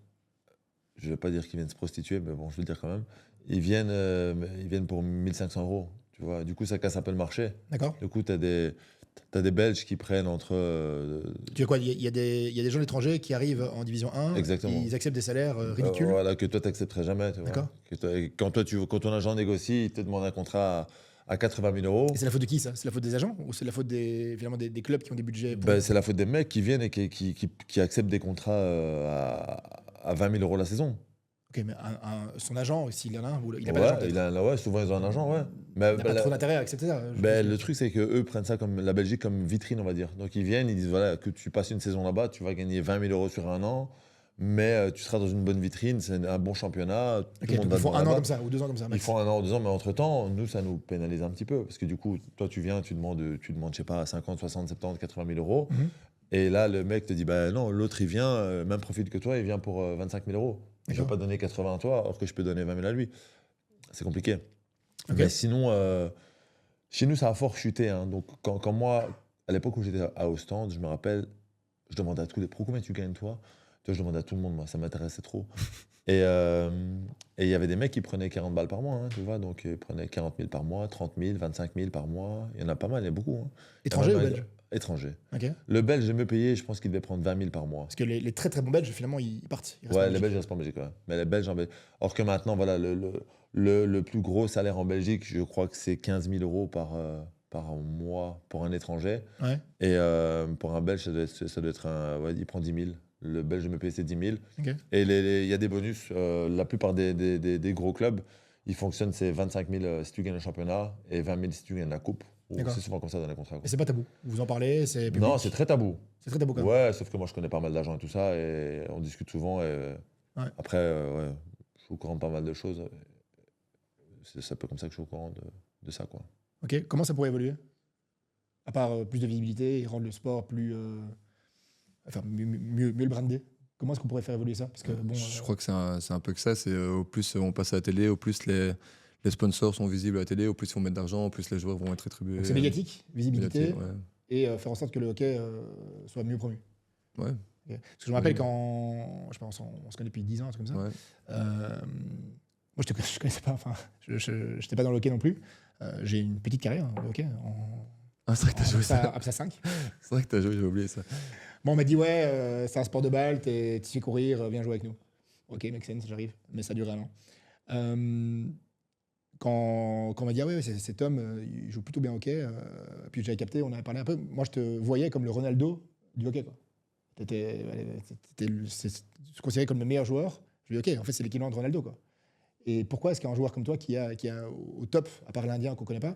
je ne vais pas dire qu'ils viennent se prostituer, mais bon, je vais le dire quand même. Ils viennent pour 1500 €. Tu vois. Du coup, ça casse un peu le marché. D'accord. Du coup, tu as des Belges qui prennent entre. Tu veux quoi? Il y a des gens étrangers qui arrivent en division 1, Exactement. ils acceptent des salaires ridicules. Voilà, que toi, tu n'accepterais jamais. Tu vois. D'accord. Et quand ton agent négocie, il te demande un contrat à 80 000 €. Et c'est la faute de qui, ça? C'est la faute des agents ou c'est la faute finalement des clubs qui ont des budgets pour... Ben, c'est la faute des mecs qui viennent et qui acceptent des contrats à 20 000 € la saison. Ok, mais son agent, s'il en a un, il a pas d'agent, peut-être. Ouais, souvent ils ont un agent, ouais. Mais Il n'a pas trop d'intérêt à accepter ça. le truc, c'est qu'eux prennent ça comme la Belgique comme vitrine, on va dire. Donc ils viennent, ils disent voilà, que tu passes une saison là-bas, tu vas gagner 20 000 € sur un an, mais tu seras dans une bonne vitrine, c'est un bon championnat. Tout Ok, le monde donc va ils font dedans un an là-bas. comme ça, ou 2 ans comme ça, Ils max. font un an, 2 ans, mais entre-temps, nous, ça nous pénalise un petit peu. Parce que du coup, toi, tu viens, tu demandes, je sais pas, 50, 60, 70, 80 000 €. Mhm. Et là, le mec te dit, bah non, l'autre, il vient, même profil que toi, il vient pour 25 000 €. Je ne vais D'accord. pas donner 80 à toi, alors que je peux donner 20 000 à lui. C'est compliqué. Ok. Mais sinon, chez nous, ça a fort chuté. Hein. Donc, quand moi, à l'époque où j'étais à Ostende, je me rappelle, je demandais à tous les pros, combien tu gagnes toi? Toi, je demandais à tout le monde, moi, ça m'intéressait trop. Et il y avait des mecs qui prenaient 40 balles par mois, hein, tu vois. Donc, ils prenaient 40 000 par mois, 30 000, 25 000 par mois. Il y en a pas mal, il y en a beaucoup. Hein. Étranger ou Il y en a belge? Étranger. Ok. Le belge, j'ai mieux payé, je pense qu'il devait prendre 20 000 par mois. Parce que les très très bons belges, finalement, ils partent. Ils restent en Ouais, les Belgique. Belges restent pas en Belgique, ouais. Mais les Belges en Belgique. Or que maintenant, voilà, le plus gros salaire en Belgique, je crois que c'est 15 000 € par mois pour un étranger. Ouais. Et pour un Belge, ça doit être un. Ouais, il prend 10 000. Le Belge me paye, c'est 10 000. Ok. Et il y a des bonus. La plupart des gros clubs, ils fonctionnent, c'est 25 000 si tu gagnes le championnat et 20 000 si tu gagnes la coupe. D'accord. C'est souvent comme ça dans les contrats. quoi. Et c'est pas tabou. Vous en parlez, c'est public. Non, c'est très tabou. C'est très tabou quand même. Ouais, sauf que moi, je connais pas mal d'agents et tout ça, et on discute souvent. Et Ouais. après, ouais, je suis au courant de pas mal de choses. C'est un peu comme ça que je suis au courant de ça, quoi. Ok. Comment ça pourrait évoluer? À part plus de visibilité et rendre le sport plus. Enfin, mieux le brander. Comment est-ce qu'on pourrait faire évoluer ça? Parce que bon. Je crois que c'est un peu que ça. C'est au plus on passe à la télé, au plus les sponsors sont visibles à la télé, au plus ils vont mettre d'argent, au plus les joueurs vont être rétribués. Donc c'est médiatique, visibilité, médiatique, ouais. et faire en sorte que le hockey soit mieux promu. Ouais. Ok. Parce que je me rappelle Oui. quand. Je sais pas, on se connaît depuis 10 ans, un truc comme ça. Ouais. Moi, je connaissais pas, enfin, je n'étais pas dans le hockey non plus. J'ai une petite carrière au hockey, Ah, c'est vrai que t'as joué ça. APSA 5. C'est vrai que t'as joué, j'ai oublié ça. Bon, on m'a dit, ouais, c'est un sport de balle, tu sais courir, viens jouer avec nous. Ok, make sense, j'arrive. Mais ça a duré un an. Quand on m'a dit, ah ouais, c'est Tom, il joue plutôt bien au hockey. Puis j'avais capté, on avait parlé un peu. Moi, je te voyais comme le Ronaldo du hockey, quoi. Tu considéré comme le meilleur joueur. Je lui dis, ok, en fait, c'est l'équivalent de Ronaldo, quoi. Et pourquoi est-ce qu'un joueur comme toi, qui a au top, à part l'Indien qu'on ne connaît pas,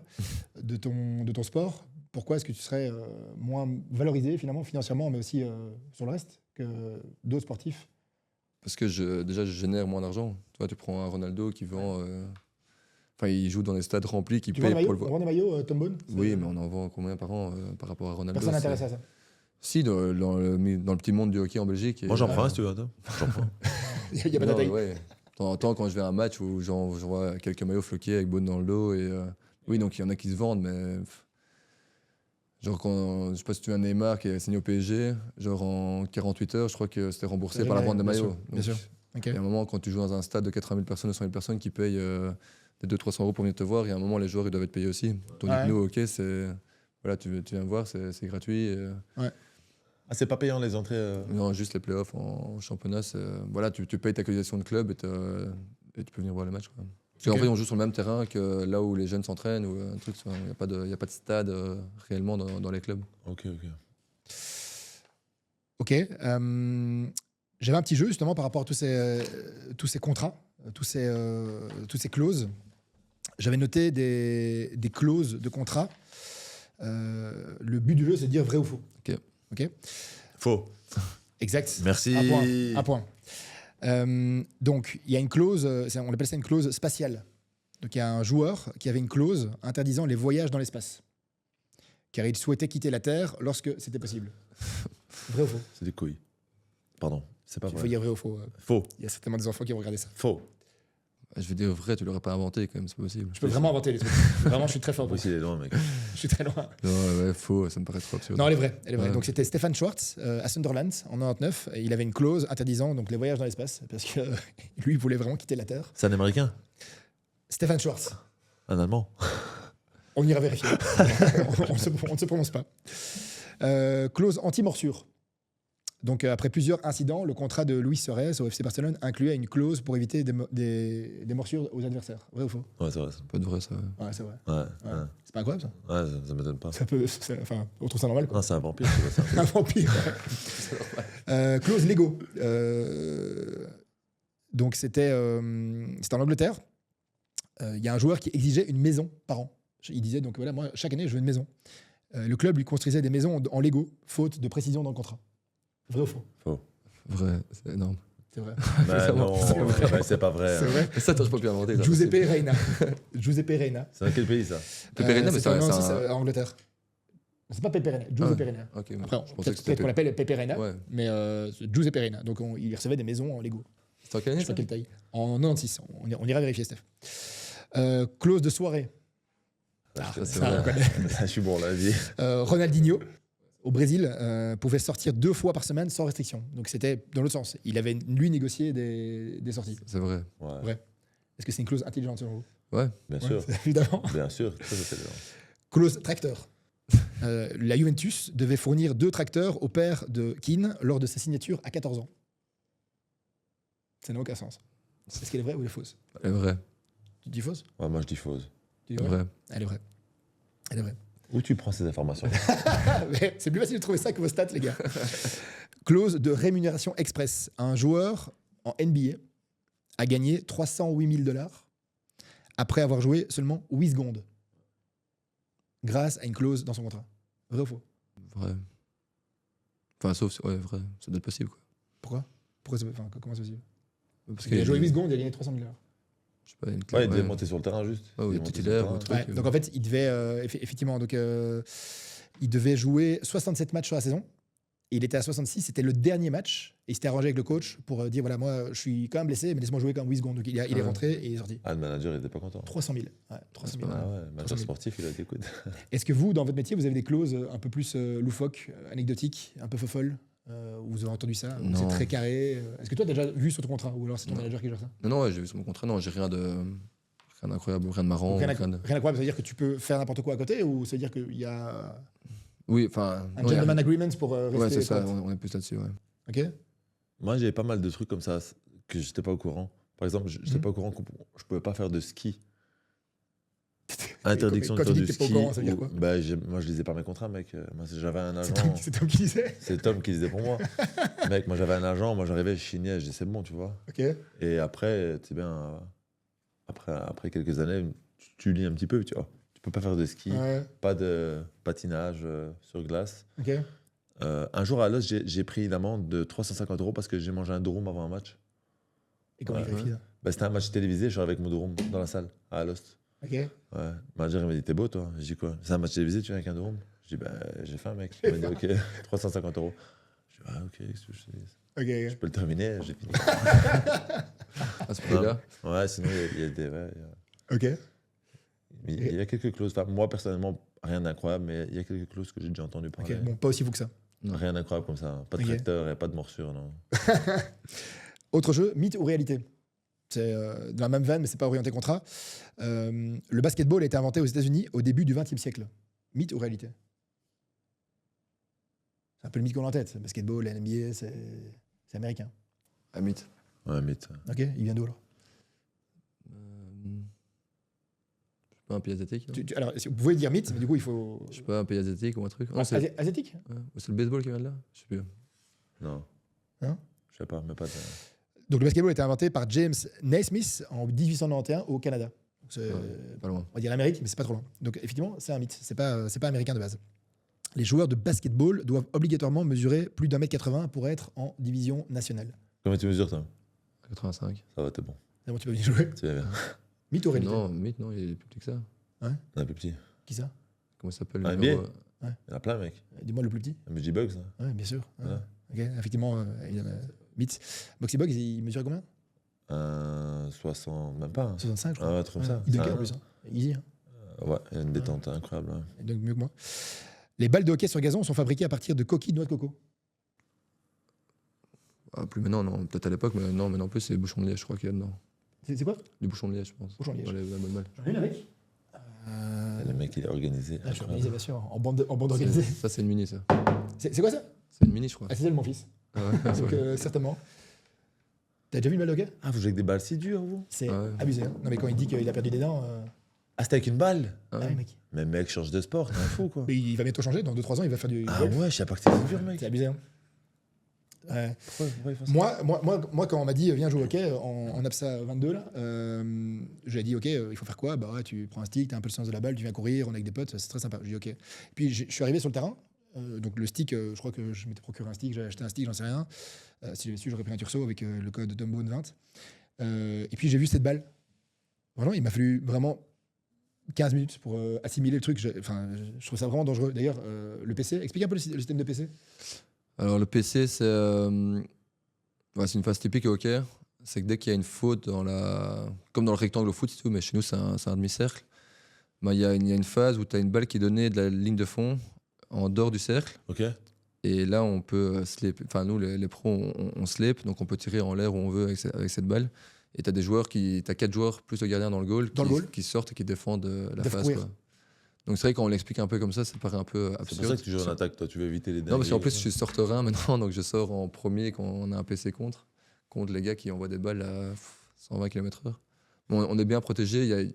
de ton sport, pourquoi est-ce que tu serais moins valorisé, finalement, financièrement, mais aussi sur le reste, que d'autres sportifs? Parce que déjà, je génère moins d'argent. Tu vois, tu prends un Ronaldo qui vend. Enfin, il joue dans des stades remplis, qui Tu vends paye des pour maillots? le On voir. vend des maillots, Tom Bone? Oui, mais on en vend combien par an par rapport à Ronaldo? Personne c'est- n'intéresse à ça. Si, dans le petit monde du hockey en Belgique. Moi, j'en prends un si tu veux. Attends. J'en prends. Il n'y a pas Non, d'attaque. ouais. De temps en temps, quand je vais à un match où je vois quelques maillots floqués avec Bone dans le dos. Oui, donc il y en a qui se vendent, mais. Genre, je sais pas si tu as un Neymar qui est signé au PSG, genre en 48 heures, je crois que c'était remboursé par la vente des Bien maillots. sûr, bien Donc, sûr. Ok. il y a un moment, quand tu joues dans un stade de 80 000 personnes, 200 000 personnes qui payent des 200-300 € pour venir te voir, il y a un moment, les joueurs ils doivent être payés aussi. Tandis Ouais. que nous, ok, c'est. Voilà, tu viens me voir, c'est gratuit. Ah, c'est pas payant les entrées. Non, juste les playoffs en championnat, voilà, tu payes ta qualification de club et tu peux venir voir le match. Quoi. Parce qu'en Ok. fait, on joue sur le même terrain que là où les jeunes s'entraînent ou un truc. Il n'y a pas de stade réellement dans les clubs. Ok. Ok. J'avais un petit jeu justement par rapport à tous ces contrats, tous ces clauses. J'avais noté des clauses de contrat. Le but du jeu, c'est de dire vrai ou faux. Ok. Faux. Exact. Merci. Un point. Donc, il y a une clause, on appelle ça une clause spatiale. Donc, il y a un joueur qui avait une clause interdisant les voyages dans l'espace, car il souhaitait quitter la Terre lorsque c'était possible. Vrai ou faux? C'est des couilles. Pardon, c'est pas Il faut vrai. dire vrai ou faux. Faux. Il y a certainement des enfants qui vont regarder ça. Faux. Je vais dire vrai, tu l'aurais pas inventé quand même, c'est pas possible. Je peux vraiment inventer les trucs. Vraiment, je suis très fort. Moi aussi, il est loin, mec. Je suis très loin. Non, ouais, faux, ça me paraît trop absurde. Non, elle est vraie. Elle est vraie. Ouais. Donc, c'était Stefan Schwartz à Sunderland en 99. Et il avait une clause interdisant donc, les voyages dans l'espace, parce que lui, il voulait vraiment quitter la Terre. C'est un Américain? Stefan Schwartz. Un Allemand? On ira vérifier. on ne se prononce pas. Clause anti-morsure. Donc, après plusieurs incidents, le contrat de Luis Suarez au FC Barcelone incluait une clause pour éviter des morsures aux adversaires. Vrai ou faux? Ouais, c'est vrai. C'est pas de vrai, ça. Ouais, c'est vrai. Ouais, Ouais. ouais. C'est pas incroyable, ça? Ouais, ça m'étonne pas. Ça peut, enfin, on trouve ça normal, quoi. Non, c'est un vampire, tu vois ça. Un vampire. Clause Lego. Donc, c'était en Angleterre. Il y a un joueur qui exigeait une maison par an. Il disait, donc voilà, moi, chaque année, je veux une maison. Le club lui construisait des maisons en Lego, faute de précision dans le contrat. Vrai ou faux? Faux. Vrai, c'est énorme. C'est vrai. Bah non, bah, c'est pas vrai. C'est hein. vrai. Ça, t'aurais pas pu inventer. ça, Giuseppe possible. Reina. Giuseppe Reina. C'est dans quel pays, ça? Pepe Reina, mais c'est c'est aussi un. en Angleterre. C'est pas Pepe Reina, Giuseppe Reina. Ok, Après, je pensais que peut-être qu'on c'était. l'appelle Pepe Reina, Ouais. mais c'est Giuseppe Reina. Donc, il recevait des maisons en Lego. C'était en quelle année, Je sais pas ça quelle taille. En 96. On ira vérifier, Steph. Clause de soirée. Ça, c'est Ça, on vrai. connaît. Je suis bon, là, vas-y. Ronaldinho, au Brésil, pouvait sortir 2 fois par semaine sans restriction. Donc c'était dans l'autre sens. Il avait, lui, négocié des sorties. C'est vrai. Ouais, Ouais. Est-ce que c'est une clause intelligente selon vous? Ouais. bien Ouais, sûr. évidemment. Bien sûr, très intelligent. Clause tracteur. La Juventus devait fournir 2 tracteurs au père de Keane lors de sa signature à 14 ans. Ça n'a aucun sens. Est-ce qu'elle est vraie ou elle est fausse? Elle est vraie. Tu dis fausse? Ouais, moi, je dis fausse. Tu dis Elle est vraie? vraie. Elle est vraie. Elle est vraie. Où tu prends ces informations? Mais c'est plus facile de trouver ça que vos stats, les gars. Clause de rémunération express. Un joueur en NBA a gagné 308 000 $ après avoir joué seulement 8 secondes grâce à une clause dans son contrat. Vrai ou faux? Vrai. Enfin, sauf. Ouais, vrai. Ça doit être possible, quoi. Pourquoi? Comment c'est possible? Parce Il a joué 8 secondes, il a gagné 300 000 $. Je sais pas, une Ouais, il devait ouais. monter sur le terrain juste. Ouais, ou Il être montait titulaire, sur le ou terrain. truc. Ouais, donc en fait, il devait effectivement, donc il devait jouer 67 matchs sur la saison. Et il était à 66, c'était le dernier match. Et il s'était arrangé avec le coach pour dire voilà, moi, je suis quand même blessé, mais laisse-moi jouer quand même 8 secondes. Donc il est Ouais. rentré et il est sorti. Ah, le manager, il était pas content. 300 000. Ouais, 300 000. pas mal. Ah ouais, le manager 300 000. sportif, il a été écoute. Est-ce que vous, dans votre métier, vous avez des clauses un peu plus loufoques, anecdotiques, un peu folles où vous avez entendu ça? Non. C'est très carré. Est-ce que toi, tu as déjà vu sur ton contrat? Ou alors c'est ton Non. manager qui gère ça? Non, non, ouais, j'ai vu sur mon contrat. Non, j'ai rien de. Rien d'incroyable, rien de marrant. Rien Rien de... d'incroyable, ça veut dire que tu peux faire n'importe quoi à côté ou ça veut dire qu'il y a Oui, enfin. un non, y a gentleman rien. agreement pour rester Ouais, c'est ça, correct? on est plus là-dessus, ouais. Ok. Moi, j'avais pas mal de trucs comme ça que j'étais pas au courant. Par exemple, j'étais Mhm. pas au courant que je pouvais pas faire de ski. Interdiction de Quand tu faire dis du que t'es pas ski. au courant, ça veut dire quoi? Bah, moi, je lisais pas mes contrats, mec. Moi, j'avais un agent. C'est Tom qui disait. C'est Tom qui lisait pour moi. Mec, moi, j'avais un agent. Moi, j'arrivais, je signais, je disais c'est bon, tu vois. Ok. Et après, tu sais bien, après quelques années, tu lis un petit peu, tu vois. Tu peux pas faire de ski, Ouais. pas de patinage sur glace. Ok. Un jour à l'os, j'ai pris une amende de 350 € parce que j'ai mangé un durum avant un match. Et comment il Ouais. vérifie ça? Bah, c'était un match télévisé, je suis avec mon durum dans la salle, à Alost. Ok. Ouais. Le manager, il m'a dit t'es beau, toi. Je dis quoi? C'est un match télévisé, tu viens avec un durum? Je dis bah, j'ai faim, mec. Il m'a dit ok, 350 €. Je dis ah, ok, qu'est-ce que je fais? Je Ok. peux le terminer, j'ai fini. À ce prix-là. Ouais, sinon, il y a des. Ouais, Ok. il y a quelques clauses. Enfin, moi, personnellement, rien d'incroyable, mais il y a quelques clauses que j'ai déjà entendu Ok. parler. Bon, pas aussi fou que ça. Rien d'incroyable comme ça. Pas de Ok. tracteur et pas de morsure, non. Autre jeu, mythe ou réalité? C'est dans la même veine, mais c'est pas orienté contrat. Le basketball a été inventé aux États-Unis au début du XXe siècle. Mythe ou réalité? C'est un peu le mythe qu'on a en tête. Le basketball, la NBA, c'est américain. À mythe. Ouais, mythe. Ok. Il vient d'où alors? Je sais pas, un pays asiatique. non Alors, vous pouvez dire mythe, mais du coup, il faut. Je sais pas, un pays asiatique ou un truc. Non, Ah, c'est asiatique? ouais. Ou c'est le baseball qui vient de là. Je sais plus. Non. Hein? Je sais pas, mais pas de. Donc, le basketball a été inventé par James Naismith en 1891 au Canada. C'est, Pas loin. on va dire l'Amérique, mais c'est pas trop loin. Donc effectivement, c'est un mythe. C'est pas américain de base. Les joueurs de basketball doivent obligatoirement mesurer plus d'1m80 pour être en division nationale. Comment tu mesures, toi? 85. Ça va, t'es bon. C'est bon, tu peux bien jouer. Tu vas bien. Mythe ou réalité? Non, mythe, non, il est plus petit que ça. On est un peu petit. Qui ça? Comment ça s'appelle Un le NBA? numéro, Il y en a plein, mec. Dis-moi le plus petit. Un G Bugs, ça. Oui, bien sûr. Ouais. Voilà. Ok, effectivement, évidemment, mythe. Boxy Box, il mesurait combien? 60, même pas. Hein. 65, je crois. Ah ouais, trop ça. Il dunkait Ah, en plus. Hein. Easy. Hein. Ouais, il y a une détente incroyable. Ouais. Il dunk mieux que moi. Les balles de hockey sur gazon sont fabriquées à partir de coquilles de noix de coco. Ah, plus maintenant, non. Peut-être à l'époque, mais non, maintenant plus, c'est bouchon de liège, je crois qu'il y a dedans. C'est quoi? Du bouchon de liège, je pense. Bouchon de liège. Dans les bonnes balles. J'en ai une avec. Le mec, il est organisé. Je suis incroyable. organisé, bien sûr. En bande organisée. Ça, c'est une mini, ça. C'est quoi ça? C'est une mini, je crois. Ah, c'est celle de mon fils. Ah ouais, Donc, certainement. T'as déjà vu une balle de hockey? Ah, vous jouez avec des balles si dures, vous? C'est Ah ouais. abusé. Hein. Non, mais quand il dit qu'il a perdu des dents. Ah, c'était avec une balle? Ah Ah, ouais. mec. Mais mec, change de sport, t'es un fou, quoi. Mais il va bientôt changer. Dans 2-3 ans, il va faire du Ah golf. ouais, je sais pas que c'était si dur, mec. C'est abusé. Hein. Ouais. Pourquoi ils font ça? Moi, quand on m'a dit viens jouer au hockey en APSA 22, là, j'ai dit ok, il faut faire quoi? Bah ouais, tu prends un stick, tu as un peu le sens de la balle, tu viens courir, on est avec des potes, c'est très sympa. J'ai dit ok. Puis je suis arrivé sur le terrain, donc le stick, je crois que je m'étais procuré un stick, j'ai acheté un stick, j'en sais rien. Si j'avais su, j'aurais pris un Turso avec le code Dumbone 20. Et puis j'ai vu cette balle. Vraiment, il m'a fallu vraiment 15 minutes pour assimiler le truc. Je trouve ça vraiment dangereux. D'ailleurs, le PC, explique un peu le système de PC. Alors, le PC, c'est ouais, une phase typique au hockey. C'est que dès qu'il y a une faute, comme dans le rectangle au foot, c'est tout, mais chez nous, c'est un demi-cercle. Ben, il y a une phase où tu as une balle qui est donnée de la ligne de fond en dehors du cercle. Ok. Et là, on peut slip. Enfin, nous, les pros, on slip, donc on peut tirer en l'air où on veut avec cette balle. Et tu as des joueurs t'as 4 joueurs plus le gardien dans le goal, qui sortent et qui défendent la phase. courir. Quoi. Donc c'est vrai quand on l'explique un peu comme ça paraît un peu absurde. C'est pour ça que tu joues en attaque, toi, tu veux éviter les dingueries. Non, parce qu'en plus, je suis sorterin maintenant, donc je sors en premier quand on a un PC contre les gars qui envoient des balles à 120 km/h. Bon, on est bien protégé.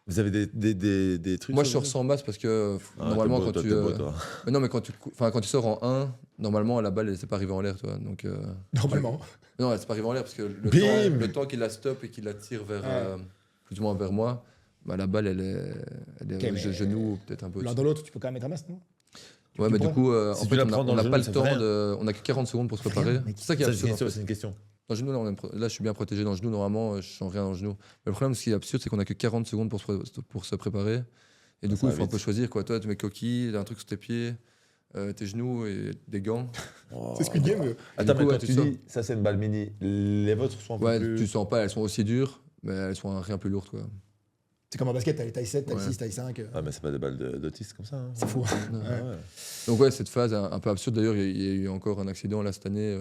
Vous avez des trucs? Moi, je sur sors sans masse parce que Ah, normalement, t'es beau, quand toi, tu. t'es beau, toi. Mais non, mais quand tu sors en 1, normalement, la balle, elle ne s'est pas arrivée en l'air, toi. Donc, Normalement. non, elle ne s'est pas arrivée en l'air parce que Bim le temps qu'il la stoppe et qu'il la tire vers, plus ou moins vers moi, bah, la balle, elle est Ok, mais genou, peut-être un peu L'un au-dessus. dans l'autre, tu peux quand même mettre un masque, non? Ouais, mais du coup, en Si tu fait, la on prends dans n'a le pas genou, le ça fait temps rien. on n'a que 40 secondes pour se préparer. Rien, mec. C'est ça qui est Ça, absurde. En fait. c'est une question. Dans le genou, là, je suis bien protégé dans le genou. Normalement, je sens rien dans le genou. Mais le problème, ce qui est absurde, c'est qu'on a que 40 secondes pour se préparer. Et du Ça coup, il va faut un vite. peu choisir. Quoi. Toi, tu mets coquille, un truc sur tes pieds, tes genoux et des gants. C'est Squid Game. Attends, du mais coup, quand tu tu sors. dis ça, c'est une balle mini, les vôtres sont un peu Ouais, plus. tu sens pas, elles sont aussi dures, mais elles sont rien plus lourdes. Quoi. C'est comme en basket, t'as les taille 7, taille Ouais. 6, taille 5. Ah, mais c'est pas des balles d'autistes comme ça. Hein. C'est fou. Ah, ouais. Donc, ouais, cette phase un peu absurde. D'ailleurs, il y a eu encore un accident là cette année.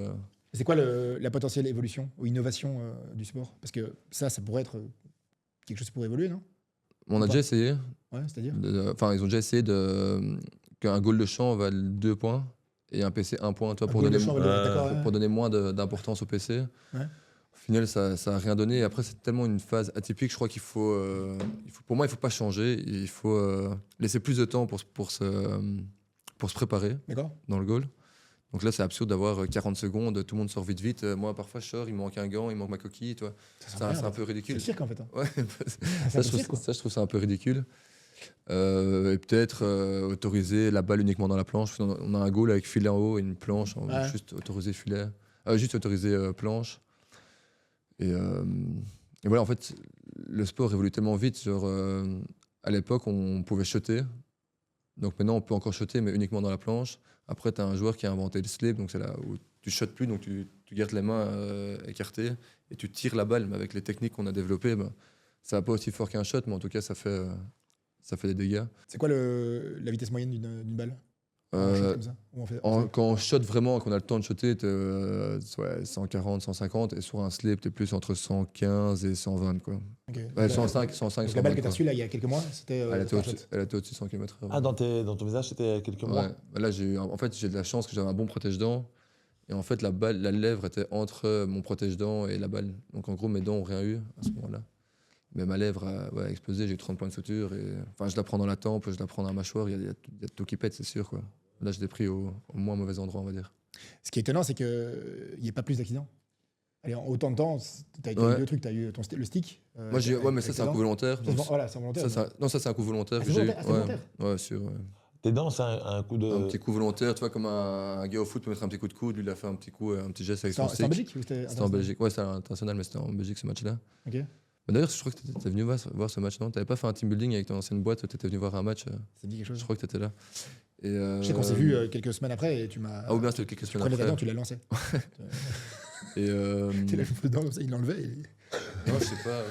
C'est quoi la potentielle évolution ou innovation du sport? Parce que ça pourrait être quelque chose pour évoluer, non? On a Ou déjà pas essayé. Ouais, c'est-à-dire? Enfin, ils ont déjà essayé qu'un goal de champ vale 2 points et un PC 1 point, toi, Un pour goal de donner, champ, ouais, d'accord, ouais. pour donner moins d'importance au PC. Ouais. Au final, ça a rien donné. Et après, c'est tellement une phase atypique. Je crois pour moi, il faut pas changer. Il faut laisser plus de temps pour se préparer D'accord? dans le goal. Donc là, c'est absurde d'avoir 40 secondes. Tout le monde sort vite. Moi, parfois, je sors, il me manque un gant, il me manque ma coquille. Toi. C'est un peu C'est ridicule. le cirque, en fait. Hein. Ouais, C'est un ça, peu cirque, quoi. je trouve ça un peu ridicule. Et peut-être autoriser la balle uniquement dans la planche. On a un goal avec filet en haut et une planche. Ouais. Juste autoriser filet. Juste autoriser planche. Et voilà, en fait, le sport évolue tellement vite. Genre, à l'époque, on pouvait shotter. Donc maintenant, on peut encore shotter, mais uniquement dans la planche. Après, tu as un joueur qui a inventé le slip. Donc c'est là où tu shottes plus. Donc tu gardes les mains écartées et tu tires la balle. Mais avec les techniques qu'on a développées, ça va pas aussi fort qu'un shot, mais en tout cas, ça fait des dégâts. C'est quoi la vitesse moyenne d'une balle? Euh, Un shot comme ça? Ou Quand on shot vraiment, qu'on a le temps de shotter, t'es 140, 150. Et sur un slip, tu es plus entre 115 et 120. Quoi. Ok. Ouais, Donc, 105, donc 120. la balle que tu as quoi. reçue là, il y a quelques mois, c'était Elle était un shot. au-dessus de 100 km/h. Ah, dans ton visage, c'était quelques mois. Ouais. Là, en fait, j'ai de la chance que j'avais un bon protège-dents. Et en fait, la lèvre était entre mon protège-dents et la balle. Donc en gros, mes dents n'ont rien eu à ce moment-là. Mais ma lèvre a explosé, j'ai eu 30 points de suture. Enfin, je la prends dans la tempe, je la prends dans la mâchoire, il y a tout qui pète, c'est sûr. Quoi. Là, je l'ai pris au moins mauvais endroit, on va dire. Ce qui est étonnant, c'est qu'il n'y ait pas plus d'accidents allez, en autant de temps, tu as eu deux trucs. Tu as eu le stick. Moi, mais ça, c'est un coup volontaire. Voilà, c'est volontaire. Non, ça, c'est un coup volontaire. C'est volontaire. Ouais, sûr. Ouais. Tes dents, c'est un coup de. Un petit coup volontaire, tu vois, comme un gars au foot peut mettre un petit coup de coude, lui, il a fait un petit coup, un petit geste avec son stick. C'était en Belgique ou c'était en Belgique. Ouais, c'était international, mais c'était en Belgique ce match-là. Ok. Mais d'ailleurs, je crois que tu étais venu voir ce match, non? Tu n'avais pas fait un team building avec ton ancienne boîte, tu étais venu voir un match. Ça dit quelque chose? Je crois que tu étais là. Et je sais qu'on s'est vu quelques semaines après et tu m'as. Ah, ou bien c'était quelques semaines après. Tu prenais ta dent, tu l'as lancé. Et. Tu l'as fait dedans comme ça, il l'enlevait. Non, je sais pas.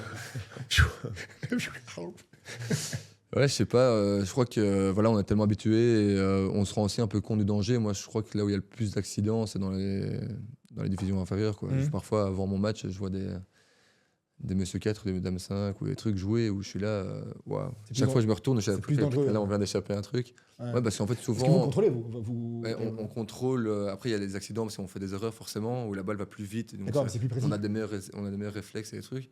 Ouais, je sais pas. Je crois que voilà, on est tellement habitué et on se rend aussi un peu compte du danger. Moi, je crois que là où il y a le plus d'accidents, c'est dans les divisions inférieures, quoi. Parfois, avant mon match, je vois des Monsieur 4 ou des Mesdames 5 ou des trucs joués où je suis là. Waouh. Chaque fois, je me retourne, je suis là, on vient d'échapper un truc. Ouais, parce qu'en fait, souvent. Parce que vous contrôlez, Ouais, on contrôle. Après, il y a des accidents parce qu'on fait des erreurs, forcément, où la balle va plus vite. D'accord, mais c'est plus précis. On a des meilleurs réflexes et des trucs.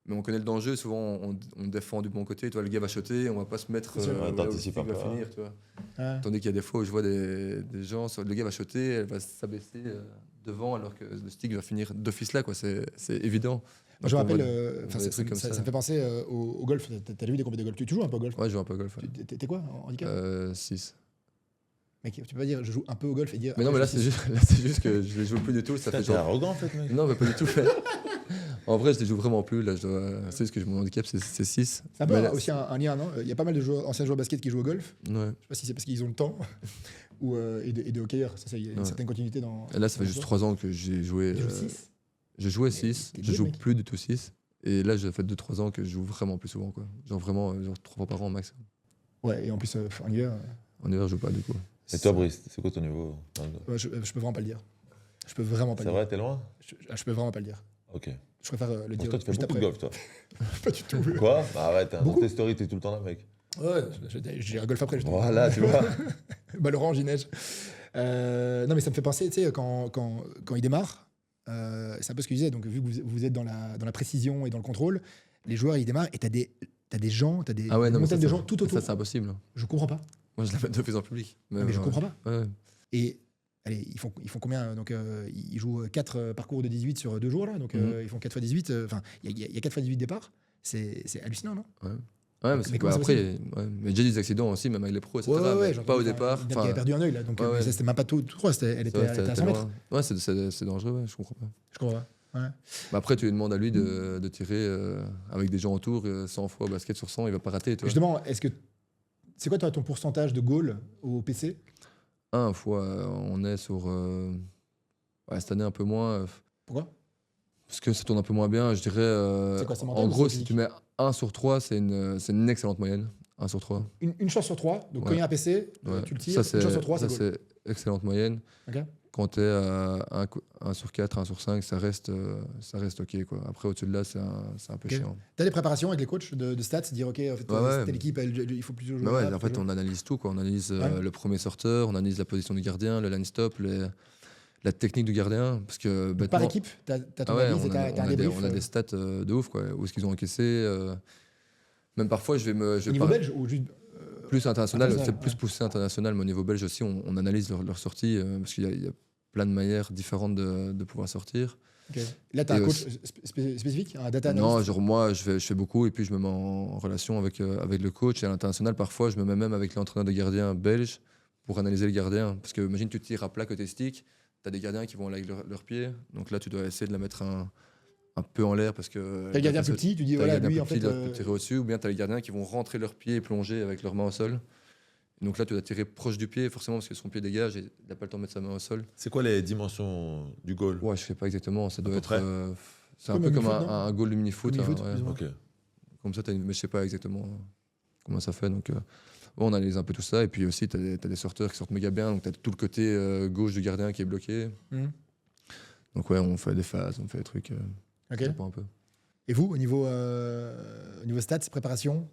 Mais on connaît le danger, souvent on défend du bon côté. Toi, le gars va shotter, on va pas se mettre. T'anticipes un peu. Va finir, tu vois. Tandis qu'il y a des fois où je vois des gens, le gars va shotter, elle va s'abaisser devant alors que le stick va finir d'office là, quoi. C'est évident. Moi, je me rappelle, ça me fait penser au golf. T'as vu des compétitions de golf? Tu joues un peu au golf? Ouais, je joue un peu au golf. Ouais. T'es quoi en handicap? 6. Mec, tu peux pas dire je joue un peu au golf et dire. Mais non, mais là, c'est juste que je les joue plus du tout. Ça fait genre arrogant en fait, mec. Non, mais pas du tout. En vrai, je les joue vraiment plus. Là, c'est ce que mon handicap, c'est 6. C'est un peu aussi un lien, non? Il y a pas mal de anciens joueurs de basket qui jouent au golf. Ouais. Je sais pas si c'est parce qu'ils ont le temps et de hockeyeurs. Il y a une certaine continuité dans. Et là, ça fait juste 3 ans que j'ai joué. Tu joues 6? Je jouais 6. Je joue plus du tout 6. Et là, ça fait 2-3 ans que je joue vraiment plus souvent, quoi. Genre vraiment 3 fois par an max. Ouais, et en plus, en hiver. En hiver, je joue pas du coup. Et toi, Brice, c'est quoi ton niveau? Je peux vraiment pas le dire. Je peux vraiment pas le dire. C'est vrai, t'es loin? Je peux vraiment pas le dire. Ok. Je préfère le dire. Toi, tu fais beaucoup de golf, toi. Pas du tout. Quoi? Bah arrête, dans tes stories, t'es tout le temps là, mec. Ouais, j'ai un golf après. Voilà, tu vois. Bah, Laurent, neige. Non, mais ça me fait penser, tu sais, quand il démarre, c'est un peu ce que je disais. Donc, vu que vous êtes dans la précision et dans le contrôle, les joueurs, ils démarrent et t'as des gens, t'as des montagnes de gens tout autour. Ça, c'est impossible. Je comprends pas. Moi, je la mets de plus en public. Mais je comprends pas. Ouais. Et allez, ils font combien? Donc, ils jouent 4 parcours de 18 sur 2 jours, là. Donc, ils font 4 fois 18. Enfin, il y a 4 fois 18 départs. C'est hallucinant, non? Ouais, mais après, mais j'ai des accidents aussi, même avec les pros, etc. Ouais, pas au départ. Il avait perdu un œil, là. Donc, c'était même pas tout droit. Elle était à 100 mètres. Ouais, c'est dangereux, ouais, je comprends pas. Je comprends pas. Ouais. Bah après, tu lui demandes à lui de tirer avec des gens autour 100 fois au basket sur 100, il va pas rater. Toi. Justement, c'est quoi toi, ton pourcentage de goal au PC? Un fois, on est sur. Cette année, un peu moins. Pourquoi? Parce que ça tourne un peu moins bien. Je dirais. C'est quoi, c'est mental en ou gros, c'est si tu mets 1 sur 3, c'est une excellente moyenne. 1 sur 3. Une chance sur 3. Donc, quand il y a un PC, tu le tires. Ça, une chance sur 3, ça, c'est excellente moyenne. Okay. Quand tu es à 1 sur 4, 1 sur 5, ça reste OK. Quoi. Après, au-dessus de là, c'est un peu chiant. Tu as des préparations avec les coachs de stats, dire OK, en fait, telle équipe, il faut plus jouer. En fait, on analyse tout. Quoi. On analyse le premier sorteur, on analyse la position du gardien, le line stop, la technique du gardien. Parce que, par équipe, tu as ton analyse et tu as un débrief. On a des stats de ouf. Quoi. Où est-ce qu'ils ont encaissé Même parfois, je vais au niveau belge ou juste plus international, c'est plus poussé international, mais au niveau belge aussi, on analyse leur sortie parce qu'il y a plein de manières différentes de pouvoir sortir. Okay. Là, tu as un coach spécifique, un data analyst? Non, genre moi, je fais beaucoup et puis je me mets en relation avec le coach. Et à l'international, parfois, je me mets même avec l'entraîneur de gardien belge pour analyser le gardien. Parce que imagine, tu tires à plat côté stick, tu as des gardiens qui vont aller avec leurs pieds. Donc là, tu dois essayer de la mettre un peu en l'air parce que. T'as le gardien plus petit, tu dis voilà, lui en fait. Tu dois tirer au-dessus, ou bien tu as les gardiens qui vont rentrer leurs pieds et plonger avec leurs mains au sol. Donc là, tu dois tirer proche du pied, forcément, parce que son pied dégage et il n'a pas le temps de mettre sa main au sol. C'est quoi les dimensions du goal? Ouais, je sais pas exactement. Ça doit être. C'est un comme peu comme mini-foot, un goal de mini-foot. Okay. Comme ça, mais je sais pas exactement comment ça fait. Donc, on analyse un peu tout ça. Et puis aussi, tu as des sorteurs qui sortent méga bien. Donc, tu as tout le côté gauche du gardien qui est bloqué. Donc, ouais, on fait des phases, on fait des trucs. Ok. Un peu. Et vous, au niveau stats, préparation?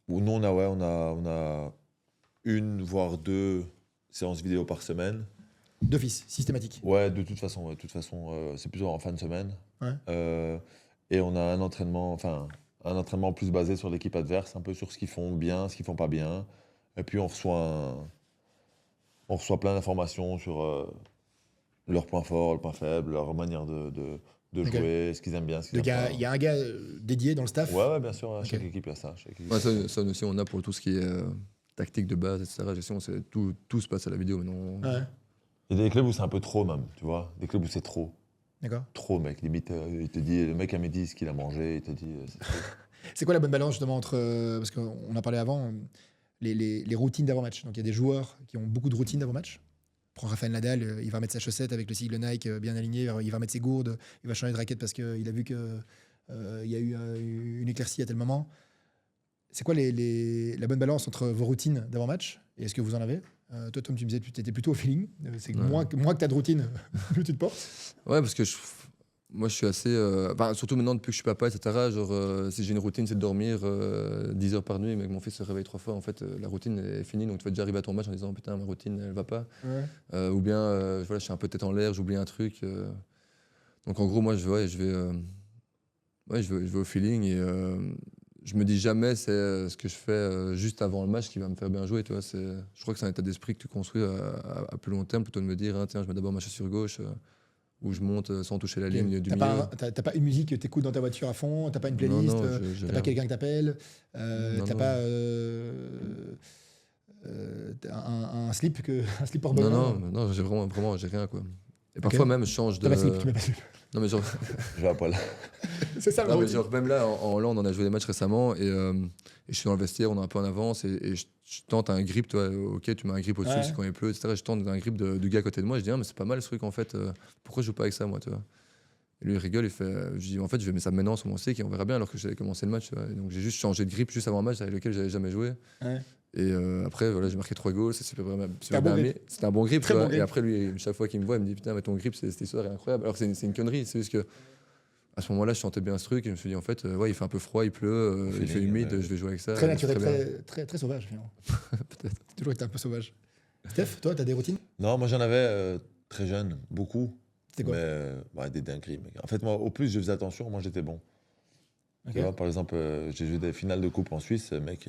Nous, on a 1 voire 2 séances vidéo par semaine. D'office, systématique? Ouais, de toute façon, c'est plutôt en fin de semaine. Ouais. Et on a un entraînement plus basé sur l'équipe adverse, un peu sur ce qu'ils font bien, ce qu'ils font pas bien. Et puis on reçoit plein d'informations sur leurs points forts, leurs points faibles, leur manière de Ok. jouer, ce qu'ils aiment bien, ce qu'ils Il aiment pas. y a un gars dédié dans le staff. Ouais, bien sûr, Ok. chaque équipe il y a ça. Chaque équipe, Ouais, ça aussi, on a pour tout ce qui est tactique de base, etc. Gestion, tout se passe à la vidéo maintenant. Ouais, Il y a des clubs où c'est un peu trop même, tu vois. Des clubs où c'est trop. d'accord. Trop, mec. Limite, il te dit, le mec à midi, ce qu'il a mangé, il te dit, c'est trop. C'est quoi la bonne balance justement entre, parce qu'on en parlait avant, les routines d'avant-match. Donc il y a des joueurs qui ont beaucoup de routines d'avant-match. Prends Rafael Nadal, il va mettre sa chaussette avec le sigle Nike bien aligné, il va mettre ses gourdes, il va changer de raquette parce qu'il a vu qu'il y a eu une éclaircie à tel moment. C'est quoi la bonne balance entre vos routines d'avant-match et est-ce que vous en avez? Toi, Tom, tu me disais que tu étais plutôt au feeling. C'est que Ouais. moins que tu as de routine, plus tu te portes. Ouais, parce que moi, je suis assez. Surtout maintenant, depuis que je suis papa, etc. Genre, si j'ai une routine, c'est de dormir 10 heures par nuit, mais que mon fils se réveille 3 fois, en fait, la routine est finie. Donc, tu vas déjà arriver à ton match en disant putain, ma routine, elle va pas. Ou bien, voilà, je suis un peu tête en l'air, j'oublie un truc. Donc, en gros, moi, je vais au feeling et je me dis jamais c'est ce que je fais juste avant le match qui va me faire bien jouer. Tu vois, je crois que c'est un état d'esprit que tu construis à plus long terme plutôt de me dire tiens, je mets d'abord ma chaussure gauche. Où je monte sans toucher la ligne du milieu. T'as pas une musique que t'écoutes dans ta voiture à fond, t'as pas une Non, playlist, non, t'as pas quelqu'un qui t'appelle, Non, t'as non. pas un slip un slip hors Non, bonheur. non, j'ai vraiment, j'ai rien quoi. Et parfois même, je change de. T'as pas slip, tu mets pas slip. Non, mais genre, Je vais à poil. C'est ça le non, mais routine. genre, même là, en Hollande, on a joué des matchs récemment et je suis dans le vestiaire, on est un peu en avance et je tente un grip, toi, ok, tu mets un grip au-dessus, Ouais. c'est quand il pleut, etc. Je tente un grip du gars à côté de moi, je dis, ah, mais c'est pas mal ce truc en fait, pourquoi je joue pas avec ça, moi, tu vois. Et lui, il rigole, il fait, je dis, en fait, je vais mettre ça maintenant sur mon stick et on verra bien alors que j'avais commencé le match, tu vois. Et donc j'ai juste changé de grip juste avant un match avec lequel j'avais jamais joué. Ouais. Et après, voilà, j'ai marqué 3 goals, c'est super, super un bon bien grip. mis. C'était un bon grip, Très tu vois. bon grip. Et après, lui, chaque fois qu'il me voit, il me dit putain, mais ton grip, cette histoire est incroyable. Alors que c'est une connerie, c'est juste que à ce moment-là, je sentais bien ce truc et je me suis dit en fait, ouais, il fait un peu froid, il pleut, il fait Feeling, humide, ouais. je vais jouer avec ça. Très c'est naturel, bien. très sauvage finalement. Peut-être. Toujours été un peu sauvage. Steph, toi, t'as des routines? Non, moi j'en avais très jeune, beaucoup. C'était quoi? Mais des dingueries, mec. En fait, moi, au plus je faisais attention, moi j'étais bon. Ok. Tu vois, par exemple, j'ai joué des finales de coupe en Suisse, mec.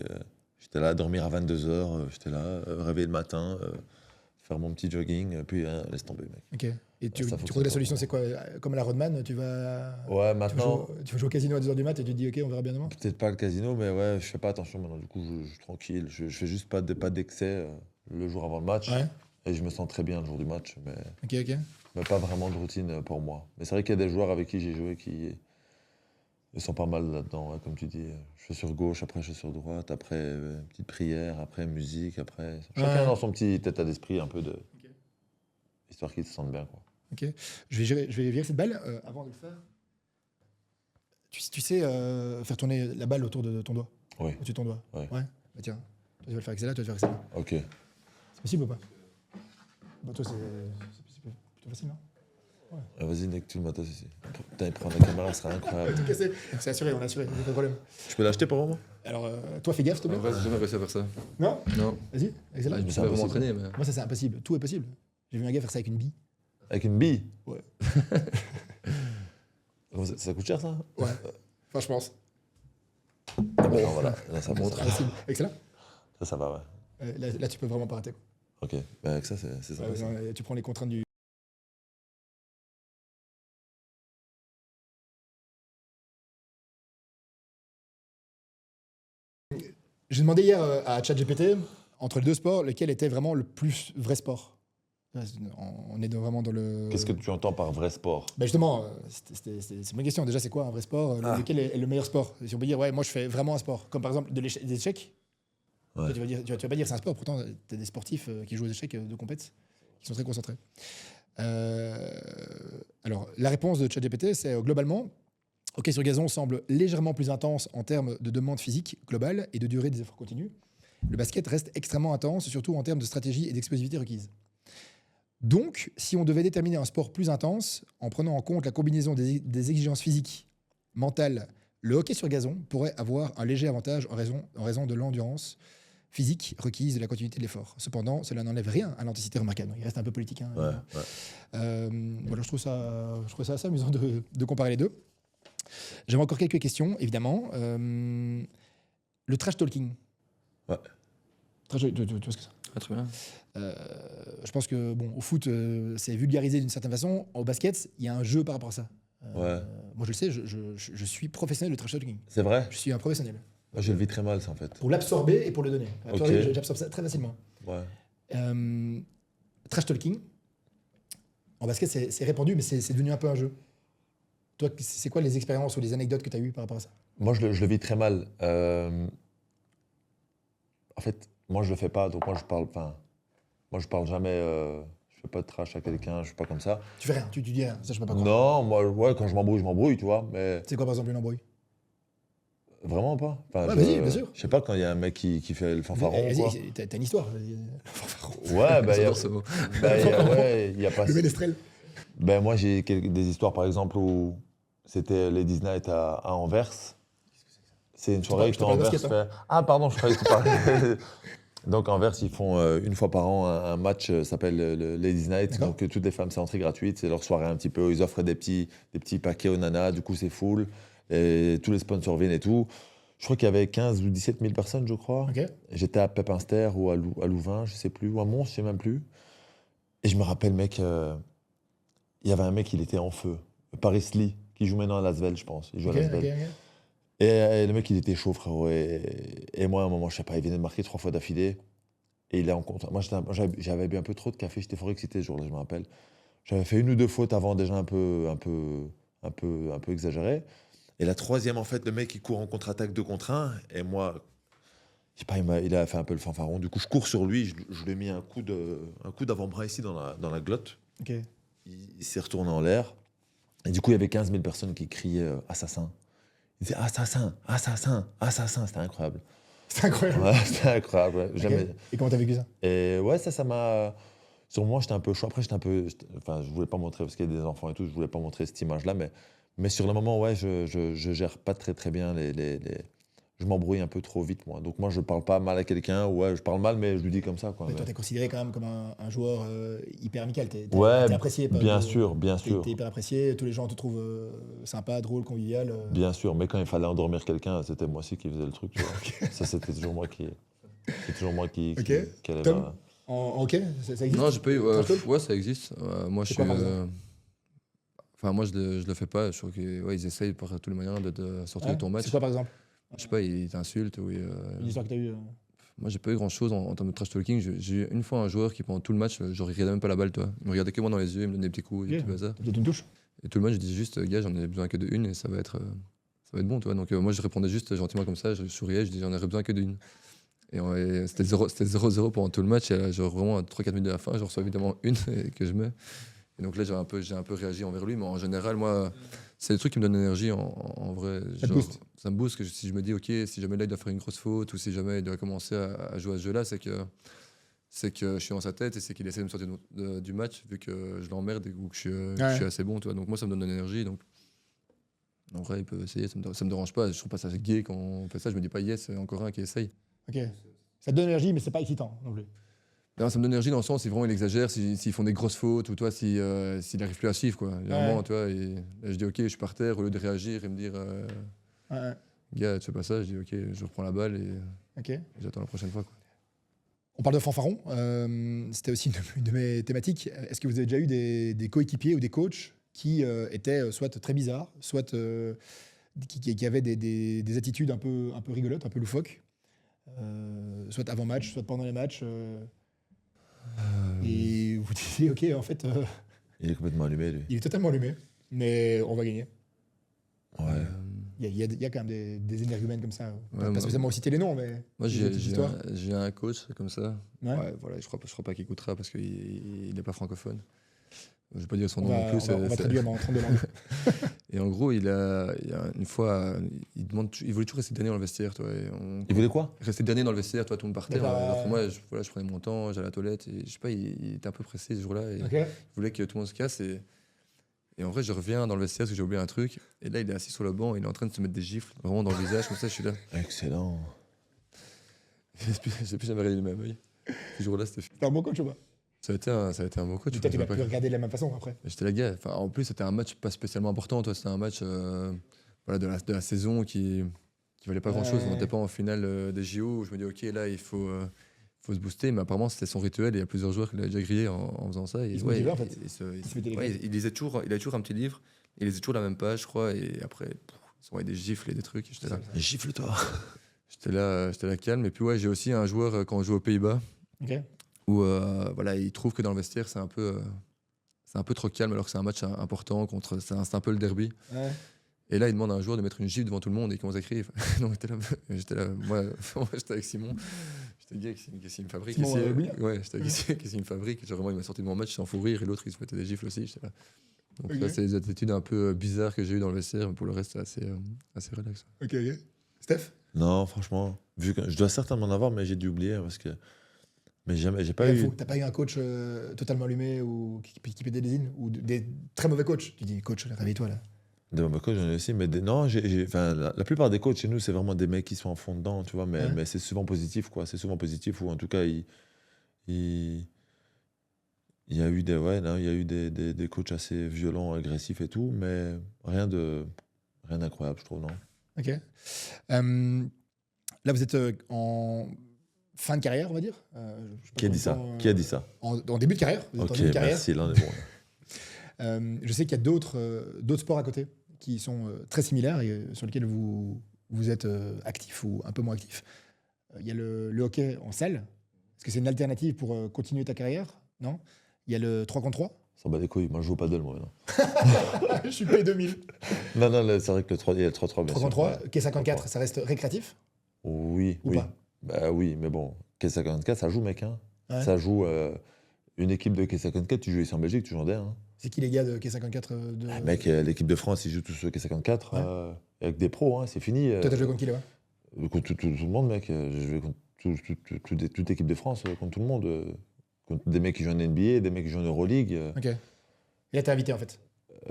J'étais là à dormir à 22h, j'étais là, réveillé le matin, faire mon petit jogging, puis laisse tomber, mec. Ok. Et tu Ça trouves fonctionne la pas solution, pour c'est quoi? Comme à la Rodman, tu vas Ouais, tu vas jouer au casino à 2h du mat et tu te dis ok, on verra bien demain? peut-être pas le casino, mais ouais, je fais pas attention maintenant. Du coup, je suis tranquille. Je fais juste pas d'excès le jour avant le match. Ouais. Et je me sens très bien le jour du match, Ok. mais pas vraiment de routine pour moi. Mais c'est vrai qu'il y a des joueurs avec qui j'ai joué qui ils sont pas mal là-dedans. Ouais, comme tu dis, je suis sur gauche, après je suis sur droite, après petite prière, après musique, après. Chacun Ouais. dans son petit état d'esprit, un peu de. Histoire qu'ils se sentent bien, quoi. Ok. Je vais virer cette balle avant de le faire. Tu sais faire tourner la balle autour de ton doigt? Oui. Au-dessus de ton doigt? Ouais. Bah tiens, toi tu vas le faire avec celle-là, toi tu vas le faire avec celle-là. Ok. C'est possible ou pas? Bah toi c'est plutôt facile, non? Vas-y, Nick, tu le matos ici. Putain, il prend la caméra, ce sera incroyable. Tout cassé. C'est assuré, on a assuré, pas de problème. Je peux l'acheter pour moi? Alors toi fais gaffe s'il te En plaît. vrai, j'ai jamais réussi à faire ça. Non? Non. Vas-y, avec Je celle-là. me c'est suis vraiment impossible. entraîné, mais. Moi ça c'est impossible, tout est possible. J'ai vu un gars faire ça avec une bille. Avec une bille? Ouais. Ça coûte cher, ça? Ouais. Enfin je pense. Ah bah non, voilà, là ça montre. Impossible. Avec celle-là Ça va, ouais. là tu peux vraiment pas rater. Quoi. Ok, bah avec ça, c'est sympa. ça. Non, tu prends les contraintes du. J'ai demandé hier à ChatGPT, entre les deux sports, lequel était vraiment le plus vrai sport. On est vraiment dans le. Qu'est-ce que tu entends par vrai sport? Bah justement, c'est ma question. Déjà, c'est quoi un vrai sport? Lequel est le meilleur sport? Si on peut dire, ouais, moi je fais vraiment un sport. Comme par exemple des échecs. Ouais. Tu vas pas dire c'est un sport. Pourtant, tu as des sportifs qui jouent aux échecs de compète qui sont très concentrés. Alors, la réponse de ChatGPT, c'est globalement, hockey sur gazon semble légèrement plus intense en termes de demande physique globale et de durée des efforts continus. Le basket reste extrêmement intense, surtout en termes de stratégie et d'explosivité requise. Donc, si on devait déterminer un sport plus intense, en prenant en compte la combinaison des exigences physiques, mentales, le hockey sur gazon pourrait avoir un léger avantage en raison de l'endurance physique requise de la continuité de l'effort. Cependant, cela n'enlève rien à l'intensité remarquable. Il reste un peu politique. Hein, Ouais. voilà, je trouve ça assez amusant de comparer les deux. J'avais encore quelques questions, évidemment. Le trash talking. Ouais. Tu vois ce que c'est? Ah, très bien. Je pense que bon, au foot, c'est vulgarisé d'une certaine façon. Au basket, il y a un jeu par rapport à ça. Ouais. Moi, je le sais, je suis professionnel de trash talking. C'est vrai? Je suis un professionnel. Moi, je le vis très mal, ça, en fait. Pour l'absorber et pour le donner. Ok. J'absorbe ça très facilement. Ouais. Trash talking, en basket, c'est répandu, mais c'est devenu un peu un jeu. Toi, c'est quoi les expériences ou les anecdotes que tu as eues par rapport à ça? Moi, je le vis très mal. En fait, moi, je le fais pas, donc moi, je parle jamais. Je fais pas de trash à quelqu'un, je suis pas comme ça. Tu fais rien, tu dis rien, ça je peux pas croire. Non, moi, ouais, quand je m'embrouille, tu vois, mais C'est quoi par exemple une embrouille? vraiment pas. Enfin, Ouais, vas-y, bien sûr. Je sais pas quand il y a un mec qui fait le fanfaron. Quoi. Vas-y, t'as une histoire. Ouais, bah, J'adore ce mot. il y a pas. Le ménestrel. Ben, moi, j'ai des histoires, par exemple, où c'était Ladies Night à Anvers. C'est une soirée je que te parle de Anvers basket, fait. Ah, pardon, je croyais que tu parlais. Donc, Anvers, ils font une fois par an un match, s'appelle le Ladies Night. D'accord. Donc, toutes les femmes, c'est entrée gratuite. C'est leur soirée un petit peu. Ils offrent des petits paquets aux nanas. Du coup, c'est full. Et tous les sponsors viennent et tout. Je crois qu'il y avait 15 ou 17 000 personnes, je crois. Ok. J'étais à Pepinster ou à Louvain, je sais plus, ou à Mons, je sais même plus. Et je me rappelle, mec, il y avait un mec, il était en feu. Paris Lee, qui joue maintenant à Lasvel, je pense. Il joue Ok, à Lasvel. ok. Et le mec, il était chaud, frérot. Et moi, à un moment, je sais pas, il venait de marquer 3 fois d'affilée. Et il est en contre. Moi, j'avais bu un peu trop de café, j'étais fort excité ce jour-là, je me rappelle. J'avais fait 1 ou 2 fautes avant, déjà un peu exagéré. Et la troisième, en fait, le mec, il court en contre-attaque 2 contre 1. Et moi, je sais pas, il a fait un peu le fanfaron. Du coup, je cours sur lui, je lui ai mis un coup d'avant-bras ici dans la glotte. Ok. Il s'est retourné en l'air. Et du coup, il y avait 15 000 personnes qui criaient assassin. Ils disaient assassin, assassin, assassin. C'était incroyable. C'est incroyable. Ouais, c'était incroyable. Ouais. Ok. Jamais. Et comment t'as vécu ça? Et ouais, ça m'a. Sur moi, j'étais un peu chaud. Après, enfin, je voulais pas montrer, parce qu'il y a des enfants et tout, je voulais pas montrer cette image-là. Mais sur le moment, ouais, je gère pas très très bien je m'embrouille un peu trop vite, moi. Donc moi, je parle pas mal à quelqu'un. Ouais, je parle mal, mais je lui dis comme ça, quoi. Mais toi, t'es considéré quand même comme un joueur hyper amical. T'es Ouais, apprécié. bien sûr, bien sûr. T'es hyper apprécié. Tous les gens te trouvent sympa, drôle, convivial. Bien sûr, mais quand il fallait endormir quelqu'un, c'était moi aussi qui faisais le truc, tu vois. Ça, c'était toujours moi qui. C'est toujours moi qui Ok. allait Tom, vers- en hockey, ça existe? Non, j'ai pas eu. Trash talk Ouais, ça existe. Moi, je C'est suis. quoi, par exemple Enfin, moi, je le fais pas. Je trouve qu'ils essayent par tous les moyens de sortir Ouais. de ton match. C'est quoi par exemple? Je sais pas, ils t'insultent. Ou Une histoire que t'as eue Moi, j'ai pas eu grand chose en termes de trash talking. J'ai eu une fois un joueur qui, pendant tout le match, je regardais même pas la balle, toi. Il me regardait que moi dans les yeux, il me donnait des petits coups, des Ok. petits bazars. T'as peut-être une touche? Et tout le match, je disais juste, gars, j'en ai besoin que de une et ça va être bon, toi. Donc, moi, je répondais juste gentiment comme ça, je souriais, je disais, j'en aurais besoin que d'une. Et c'était 0-0 pendant tout le match. Et genre, vraiment, à 3-4 minutes de la fin, je reçois évidemment une que je mets. Et donc là, j'ai un peu réagi envers lui. Mais en général, moi, c'est des trucs qui me donnent l'énergie en vrai. Ça te booste. Ça me booste. Si je me dis, OK, si jamais là, il doit faire une grosse faute ou si jamais il doit commencer à jouer à ce jeu-là, c'est que je suis dans sa tête et c'est qu'il essaie de me sortir du match vu que je l'emmerde ou que je suis assez bon. Tu vois. Donc moi, ça me donne de l'énergie. Donc en vrai, il peut essayer. Ça me dérange pas. Je trouve pas ça gay quand on fait ça. Je me dis pas, yes, encore un qui essaye. Ok. Ça te donne l'énergie, mais c'est pas excitant non plus. Non, ça me donne l'énergie dans le sens si vraiment il exagère, s'ils font des grosses fautes ou toi, s'il n'arrive plus à suivre. Quoi. Il y a un moment, tu vois, là, je dis OK, je suis par terre, au lieu de réagir et me dire Ouais. gars, tu fais pas ça, je dis OK, je reprends la balle et Ok. j'attends la prochaine fois. Quoi. On parle de fanfaron. C'était aussi une de mes thématiques. Est-ce que vous avez déjà eu des coéquipiers ou des coachs qui étaient soit très bizarres, soit qui avaient des attitudes un peu rigolotes, un peu loufoques, soit avant match, soit pendant les matchs et vous disiez, OK, en fait, Il est complètement allumé, lui. il est totalement allumé, mais on va gagner. Ouais. Il y a quand même des énergumènes comme ça. Ouais, Pas spécialement citer les noms, mais Moi, des petites histoires. j'ai un coach comme ça. Ouais. Voilà, je crois pas qu'il écoutera parce qu'il n'est pas francophone. Je vais pas dire son On nom non va, plus. on va traduire dans 32 langues. Et en gros, il y a une fois, il voulait toujours rester dernier dans le vestiaire. Toi, Il voulait quoi? rester dernier dans le vestiaire, toi, tout le monde partait. D'accord. Alors que moi, je prenais mon temps, j'allais à la toilette. Et je sais pas, il était un peu pressé ce jour-là. Et OK. il voulait que tout le monde se casse. Et en vrai, je reviens dans le vestiaire parce que j'ai oublié un truc. Et là, il est assis sur le banc, il est en train de se mettre des gifles vraiment dans le visage. Comme ça, je suis là. Excellent. J'ai plus jamais regardé le même œil. Ce jour-là, c'était fini. T'es un bon coach ou pas? Ça a été un bon coach. Peut-être je tu sais l'as pas pu quoi. regarder de la même façon après. J'étais la gars. Enfin, en plus, c'était un match pas spécialement important. Toi, c'était un match voilà, de la saison qui valait pas grand-chose. On n'était pas en finale des JO où je me dis, OK, là, il faut faut se booster, mais apparemment c'était son rituel. Et il y a plusieurs joueurs qui l'avaient déjà grillé en faisant ça. Et Il se motivait, en fait. il se mettait les ouais, gants. il lisait toujours, il avait toujours un petit livre. Il lisait toujours la même page, je crois. Et après, ils s'envoyaient des gifles et des trucs. Et j'étais là, Gifle-toi. j'étais là calme. Et puis ouais, j'ai aussi un joueur quand on joue aux Pays-Bas Ok. où voilà, il trouve que dans le vestiaire c'est un peu trop calme alors que c'est un match important contre, c'est un peu le derby. Ouais. Et là, il demande à un joueur de mettre une gifle devant tout le monde et il commence à crier. Donc j'étais là, moi, j'étais avec Simon. J'étais gay, qu'est-ce qu'il me fabrique Simon, ici oui. Ouais, j'étais qu'est-ce qu'il me fabrique. Genre, vraiment, il m'a sorti de mon match sans fou rire et l'autre, il se mettait des gifles aussi. J'étais là. Donc Ok. là, c'est des attitudes un peu bizarres que j'ai eues dans le vestiaire, mais pour le reste, c'est assez relax. Ok. Steph? Non, franchement, vu que je dois certainement en avoir, mais j'ai dû oublier parce que. Mais jamais, j'ai pas eu. T'as pas eu un coach totalement allumé ou qui pétait des zines ou des très mauvais coachs? Tu dis, coach, réveille-toi là. De mauvais coachs, j'en ai aussi, mais non, enfin, la plupart des coachs chez nous, c'est vraiment des mecs qui sont en fond dedans, tu vois, Ouais. mais c'est souvent positif, quoi. C'est souvent positif, ou en tout cas, il y a eu des coachs assez violents, agressifs et tout, mais rien d'incroyable, je trouve, non. Ok. Là, vous êtes en fin de carrière, on va dire. Je sais pas Qui a dit combien ça de temps, Qui a dit ça en début de carrière. Vous êtes en Ok, début de carrière. merci, là, on est bon. Je sais qu'il y a d'autres sports à côté qui sont très similaires et sur lesquels vous êtes actif ou un peu moins actif. Il y a le hockey en salle. Est-ce que c'est une alternative pour continuer ta carrière? Non. Il y a le 3 contre 3. Ça bat les couilles, moi je joue au paddle, moi, non. Je suis P2000. Non, c'est vrai que il y a le 3-3, bien 3 sûr. contre 3, Ouais. K54, ça reste récréatif Oui, ou oui. pas? Bah oui, mais bon, K54, ça joue, mec, hein. Ouais. Ça joue une équipe de K54, tu joues ici en Belgique, tu joues en D1, hein. C'est qui les gars de K54 de... Ah, mec, l'équipe de France, ils jouent tous au K54 Ouais. avec des pros, hein, c'est fini. Toi, t'as joué contre qui là-bas? Contre tout le monde, mec. J'ai joué contre toute l'équipe de France, contre tout le monde. Contre des mecs qui jouent en NBA, des mecs qui jouent en Euroleague. Ok. Et là, t'es invité en fait.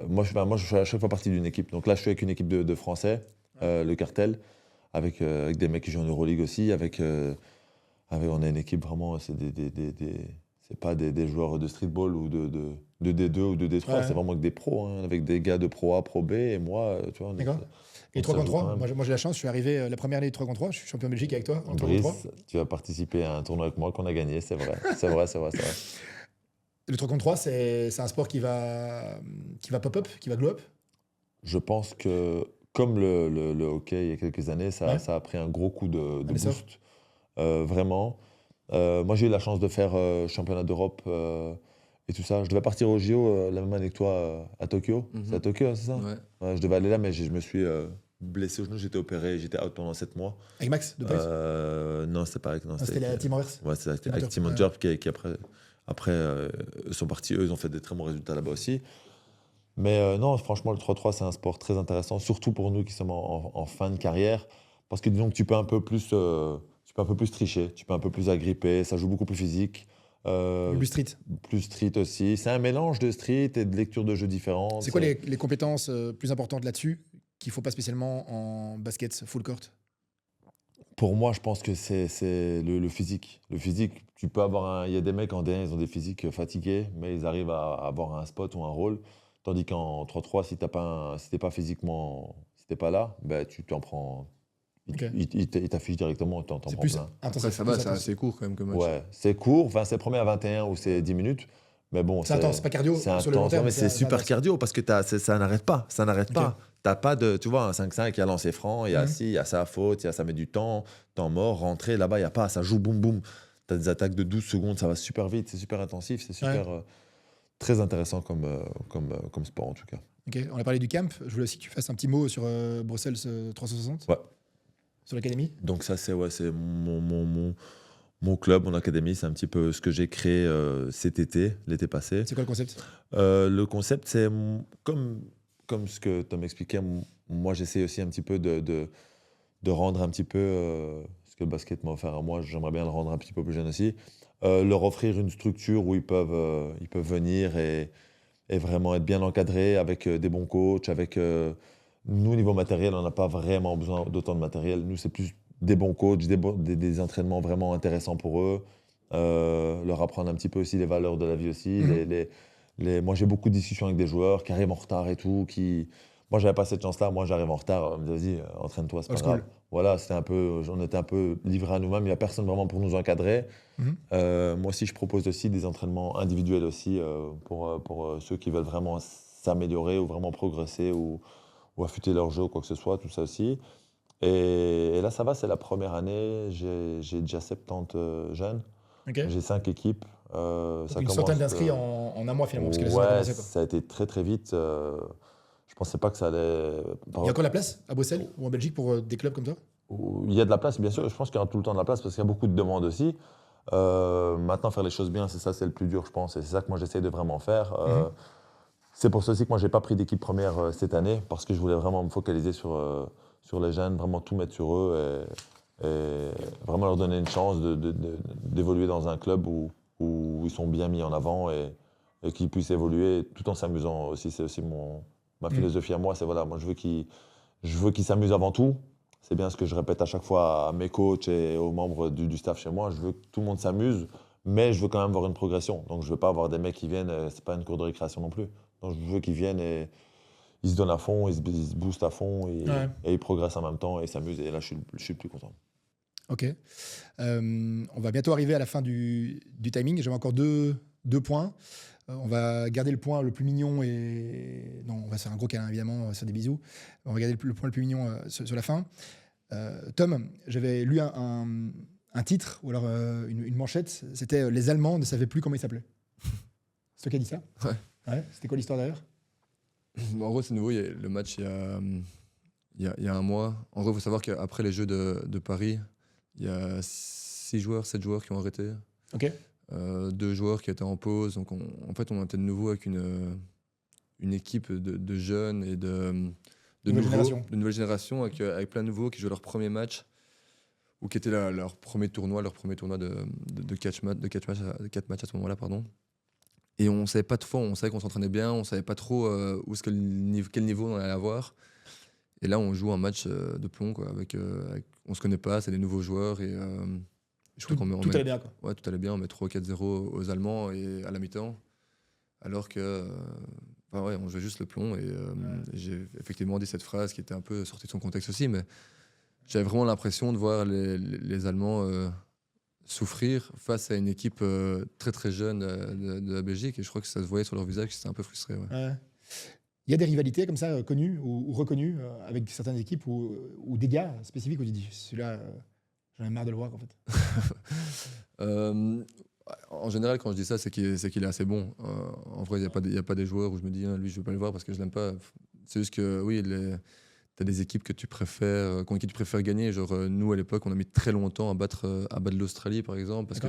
Moi, je fais à chaque fois partie d'une équipe. Donc là, je suis avec une équipe de Français, le Cartel, avec des mecs qui jouent en Euroleague aussi. On a une équipe vraiment, c'est pas des joueurs de streetball ou de D2 ou de D3, Ouais. c'est vraiment que des pros, hein, avec des gars de Pro A, Pro B, et moi, tu vois. D'accord. Et donc 3 ça contre joue 3, quand même. moi j'ai la chance, je suis arrivé la première année de 3 contre 3, je suis champion de Belgique avec toi en 3 contre 3. Brice, tu as participé à un tournoi avec moi qu'on a gagné, c'est vrai. C'est vrai. Le 3 contre 3, c'est un sport qui va pop-up, qui va glow-up. Je pense que, comme le hockey il y a quelques années, Ouais. ça a pris un gros coup de l'essor. boost. Vraiment. Moi, j'ai eu la chance de faire championnat d'Europe et tout ça. Je devais partir au JO la même année que toi à Tokyo. Mhm. C'est à Tokyo, c'est ça? Ouais. Ouais, je devais aller là, mais je me suis blessé au genou, j'étais opéré, j'étais out pendant 7 mois. Avec Max de Paris. Non, c'était pas avec. Non, C'était la avec, team inverse. Ouais, c'était Team avec Antwerp, Team ouais. Antwerp qui après sont partis. Eux, ils ont fait des très bons résultats là-bas aussi. Mais non, franchement, le 3-3, c'est un sport très intéressant, surtout pour nous qui sommes en fin de carrière. Parce que disons que tu peux un peu plus tricher, tu peux un peu plus agripper, ça joue beaucoup plus physique. Le plus street. Plus street aussi. C'est un mélange de street et de lecture de jeux différentes. C'est quoi les compétences plus importantes là-dessus qu'il ne faut pas spécialement en basket full court? Pour moi, je pense que c'est le physique. Le physique, tu peux avoir il y a des mecs en D1, ils ont des physiques fatigués, mais ils arrivent à avoir un spot ou un rôle. Tandis qu'en 3-3, si t'es pas physiquement, si t'es pas là, ben tu t'en prends. Ok. Il t'affiche directement, t'en C'est prends plus plein. intensif. Après, ça va, plus c'est intense. assez court quand même comme match. Ouais, c'est court, enfin c'est premier à 21 ou c'est 10 minutes. Mais bon, C'est intense, c'est pas cardio c'est sur le long intense. terme. Non, mais c'est super intense. cardio parce que ça n'arrête pas. Ça n'arrête Ok. pas. T'as pas de. Tu vois, un 5-5, il y a lancé franc, il y a Mhm. ci, il y a ça faute, ça met du temps mort, rentrée. Là-bas, il n'y a pas. Ça joue boum boum. T'as des attaques de 12 secondes, ça va super vite, c'est super intensif, c'est super. Très intéressant comme sport en tout cas. Ok, on a parlé du camp. Je voulais aussi que tu fasses un petit mot sur Bruxelles 360. Ouais. Sur l'académie. Donc, ça, c'est mon club, mon académie. C'est un petit peu ce que j'ai créé cet été, l'été passé. C'est quoi le concept? Le concept, c'est comme ce que Tom expliquait. Moi, j'essaie aussi un petit peu de rendre un petit peu ce que le basket m'a offert à moi. J'aimerais bien le rendre un petit peu plus jeune aussi. Leur offrir une structure où ils peuvent venir et vraiment être bien encadrés avec des bons coachs. Nous, niveau matériel, on n'a pas vraiment besoin d'autant de matériel. Nous, c'est plus des bons coachs, des entraînements vraiment intéressants pour eux. Leur apprendre un petit peu aussi les valeurs de la vie aussi. Mhm. Moi, j'ai beaucoup de discussions avec des joueurs qui arrivent en retard et tout. Moi, j'avais pas cette chance-là. Moi, j'arrive en retard. On me dit, vas-y, entraîne-toi, c'est pas Old grave. school. Voilà, on était un peu livrés à nous-mêmes. Il n'y a personne vraiment pour nous encadrer. Mhm. Moi aussi, je propose aussi des entraînements individuels aussi pour ceux qui veulent vraiment s'améliorer ou vraiment progresser ou affûter leur jeu ou quoi que ce soit, tout ça aussi. Et là, ça va, c'est la première année. J'ai déjà 70 jeunes. Ok. J'ai 5 équipes. Donc Ça une commence. centaine d'inscrits en un mois finalement, parce que la saison a Ouais, commencé, quoi. ça a été très très vite. Je pensais pas que ça allait. Il y a encore la place à Bruxelles ou en Belgique pour des clubs comme toi? Il y a de la place, bien sûr. Je pense qu'il y aura tout le temps de la place parce qu'il y a beaucoup de demandes aussi. Maintenant, faire les choses bien, c'est le plus dur, je pense. Et c'est ça que moi, j'essaie de vraiment faire. C'est pour ça aussi que moi, j'ai pas pris d'équipe première cette année parce que je voulais vraiment me focaliser sur les jeunes, vraiment tout mettre sur eux et vraiment leur donner une chance d'évoluer dans un club où ils sont bien mis en avant et qu'ils puissent évoluer tout en s'amusant aussi. C'est aussi ma philosophie à moi. C'est voilà, moi, je veux qu'ils s'amusent avant tout. C'est bien ce que je répète à chaque fois à mes coachs et aux membres du staff chez moi. Je veux que tout le monde s'amuse, mais je veux quand même avoir une progression. Donc je veux pas avoir des mecs qui viennent, c'est pas une cour de récréation non plus. Donc je veux qu'ils viennent et ils se donnent à fond, ils se boostent à fond Ouais. et ils progressent en même temps et ils s'amusent. Et là, je suis le plus content. Ok. On va bientôt arriver à la fin du timing. J'avais encore deux points. On va garder le point le plus mignon et... Non, on va se faire un gros câlin, évidemment, on va se faire des bisous. On va garder le point le plus mignon sur la fin. Tom, j'avais lu un titre, ou alors une manchette, c'était Les Allemands ne savaient plus comment ils s'appelaient. C'est toi qui as dit ça? Ouais. C'était quoi l'histoire derrière? En gros, c'est nouveau, il y a le match il y a un mois. En gros, il faut savoir qu'après les Jeux de Paris, il y a 7 joueurs qui ont arrêté. Ok. 2 joueurs qui étaient en pause. Donc en fait, on était de nouveau avec une équipe de jeunes et de nouvelle génération avec plein de nouveaux qui jouaient leur premier match ou qui était leur premier tournoi de 4 matchs à ce moment-là, pardon. Et on savait pas trop, on savait qu'on s'entraînait bien, on savait pas trop quel niveau on allait avoir. Et là, on joue un match de plomb, quoi, on se connaît pas, c'est des nouveaux joueurs et je crois Tout allait bien, quoi. Ouais, tout allait bien, on met 3-4-0 aux Allemands et à la mi-temps, alors que on jouait juste le plomb et j'ai effectivement dit cette phrase qui était un peu sortie de son contexte aussi, mais j'avais vraiment l'impression de voir les Allemands souffrir face à une équipe très très jeune de la Belgique et je crois que ça se voyait sur leur visage, c'était un peu frustré. Ouais. Ouais. Il y a des rivalités comme ça, connues ou reconnues avec certaines équipes ou des gars spécifiques où tu dis celui-là, j'en ai marre de le voir en fait. En général, quand je dis ça, c'est qu'il est assez bon. En vrai, il n'y a pas des joueurs où je me dis lui, je ne veux pas le voir parce que je l'aime pas. C'est juste que oui, tu as des équipes que tu préfères, contre qui tu préfères gagner. Genre, nous, à l'époque, on a mis très longtemps à battre l'Australie, par exemple, parce que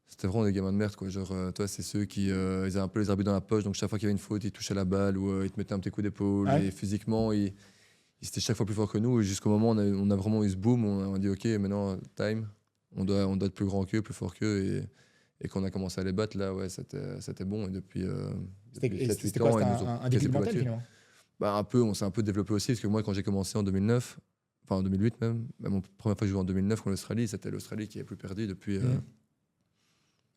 c'était vraiment des gamins de merde, quoi. Genre, toi, c'est ceux qui ils avaient un peu les arbitres dans la poche, donc chaque fois qu'il y avait une faute, ils touchaient la balle ou ils te mettaient un petit coup d'épaule. Ouais. Et physiquement, ils étaient chaque fois plus forts que nous. Et jusqu'au moment où on a vraiment eu ce boom, on a dit OK, maintenant, time, on doit être plus grand qu'eux, plus fort qu'eux. Et quand on a commencé à les battre, là, ouais, c'était bon. Et depuis, C'était 7-8 quoi? ans, C'était ils nous ont un quasi déclic plus mental battus. finalement? Bah, on s'est un peu développé aussi, parce que moi, quand j'ai commencé en 2009, enfin en 2008 même, mon première fois que je jouais en 2009 contre l'Australie, c'était l'Australie qui avait plus perdu depuis,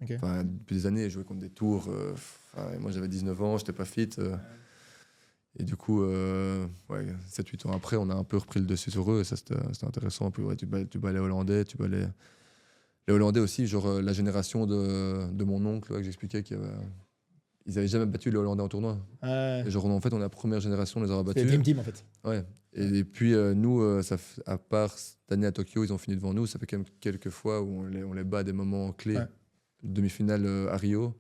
Ok. depuis des années. Je jouais contre des tours. Moi, j'avais 19 ans, j'étais pas fit. Et du coup, 7-8 ans après, on a un peu repris le dessus sur eux, et ça, c'était intéressant. Puis, ouais, tu bats les Hollandais, tu bats les Hollandais aussi, genre la génération de mon oncle, que j'expliquais qu'ils n'avaient jamais battu les Hollandais en tournoi. Et genre, en fait, on est la première génération à les avoir battus. C'était Dream Team en fait. Ouais. Et puis nous, à part cette année à Tokyo, ils ont fini devant nous. Ça fait quand même quelques fois où on les bat à des moments clés. Ouais. Demi-finale à Rio,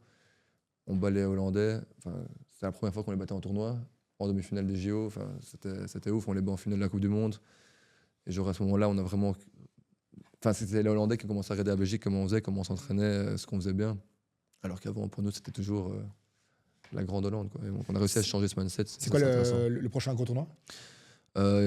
on bat les Hollandais. C'était la première fois qu'on les battait en tournoi. En demi-finale des JO, c'était ouf. On les bat en finale de la Coupe du Monde. Et genre à ce moment-là, on a vraiment... c'était les Hollandais qui ont commencé à regarder la Belgique, comment on faisait, comment on s'entraînait, ce qu'on faisait bien. Alors qu'avant, pour nous, c'était toujours la grande Hollande, quoi. Et donc, on a réussi à changer ce mindset. C'est quoi le prochain gros tournoi?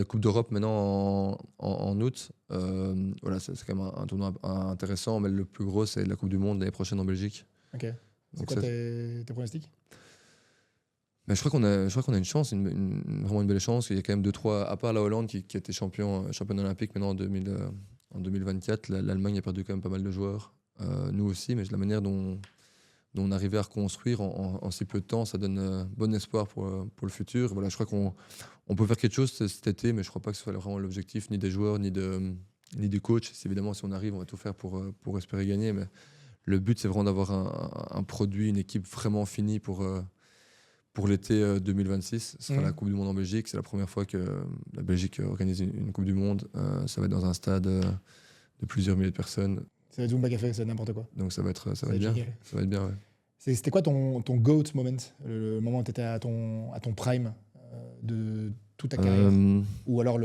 Coupe d'Europe maintenant en août. Voilà, c'est quand même un tournoi intéressant, mais le plus gros, c'est la Coupe du Monde l'année prochaine en Belgique. Ok. C'est Donc quoi tes pronostics? Mais je crois qu'on a une chance, vraiment une belle chance. Il y a quand même 2-3, à part la Hollande qui était championne olympique maintenant en 2024, l'Allemagne a perdu quand même pas mal de joueurs. Nous aussi, mais la manière dont dont on arrivait à reconstruire en si peu de temps, ça donne bon espoir pour le futur. Voilà, je crois qu'on peut faire quelque chose cet été, mais je ne crois pas que ce soit vraiment l'objectif ni des joueurs ni du coach. C'est évidemment, si on arrive, on va tout faire pour espérer gagner, mais le but, c'est vraiment d'avoir un produit, une équipe vraiment finie pour l'été 2026. Ce sera la Coupe du Monde en Belgique. C'est la première fois que la Belgique organise une Coupe du Monde. Ça va être dans un stade de plusieurs milliers de personnes. Ça va être Zumba Café, c'est n'importe quoi. Donc ça va être bien. Ça va être bien, ouais. C'était quoi ton GOAT moment, le moment où tu étais à ton prime de toute ta carrière? Ou alors,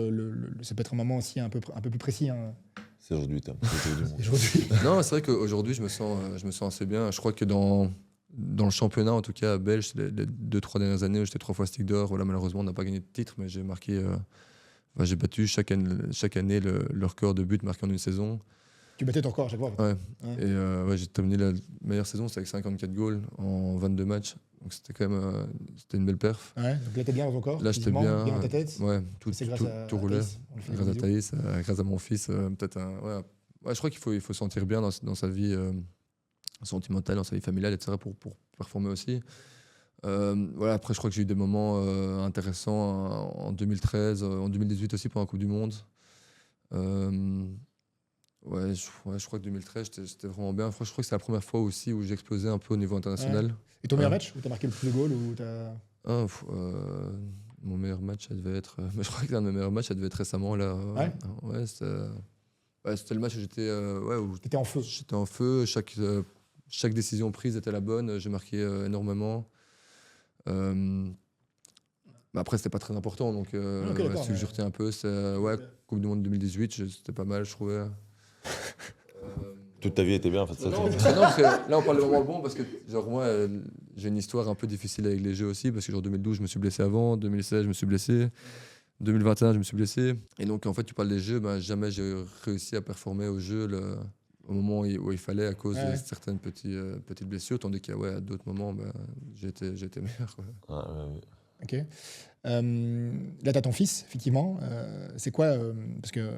ça peut être un moment aussi un peu plus précis. Hein. C'est aujourd'hui, Tom. C'est aujourd'hui. Non, c'est vrai qu'aujourd'hui, je me sens assez bien. Je crois que dans le championnat, en tout cas belge, les 2-3 dernières années où j'étais 3 fois stick d'or, voilà, malheureusement, on n'a pas gagné de titre, mais j'ai marqué... j'ai battu chaque année le record de buts marqués en une saison. Tu battais ton record à chaque fois. Ouais. Et j'ai terminé la meilleure saison, c'était avec 54 goals en 22 matchs. Donc c'était quand même c'était une belle perf. Ouais, donc là, t'es bien dans ton corps. Là, j'étais bien dans ta tête. Ouais, c'est grâce à roulait. Thaïs. Grâce à Thaïs, grâce à mon fils. Peut-être je crois qu'il faut sentir bien dans sa vie sentimentale, dans sa vie familiale, etc. pour performer aussi. Voilà, après, je crois que j'ai eu des moments intéressants en 2013, en 2018 aussi pour la Coupe du Monde. Je crois que 2013, j'étais vraiment bien. Je crois que c'est la première fois aussi où j'ai explosé un peu au niveau international. Ouais. Et ton meilleur match où tu as marqué le plus de goals ou mon meilleur match, ça devait être. Mais je crois que l'un de mes meilleurs matchs, ça devait être récemment. Là, c'était le match où j'étais. T'étais en feu. J'étais en feu. Chaque décision prise était la bonne. J'ai marqué énormément. Après, c'était pas très important. Donc, ce que je retiens un peu, c'est Coupe du Monde 2018. C'était pas mal, je trouvais. Toute ta vie était bien, en fait. Non, parce que là, on parle de moments bons parce que, genre, moi, j'ai une histoire un peu difficile avec les jeux aussi. Parce que, genre, 2012, je me suis blessé avant. 2016, je me suis blessé. 2021, je me suis blessé. Et donc, en fait, tu parles des jeux, jamais j'ai réussi à performer au jeu au moment où il fallait à cause de certaines petites blessures. Tandis qu'à d'autres moments, j'ai été meilleur. Ok. Là, tu as ton fils, effectivement. C'est quoi parce que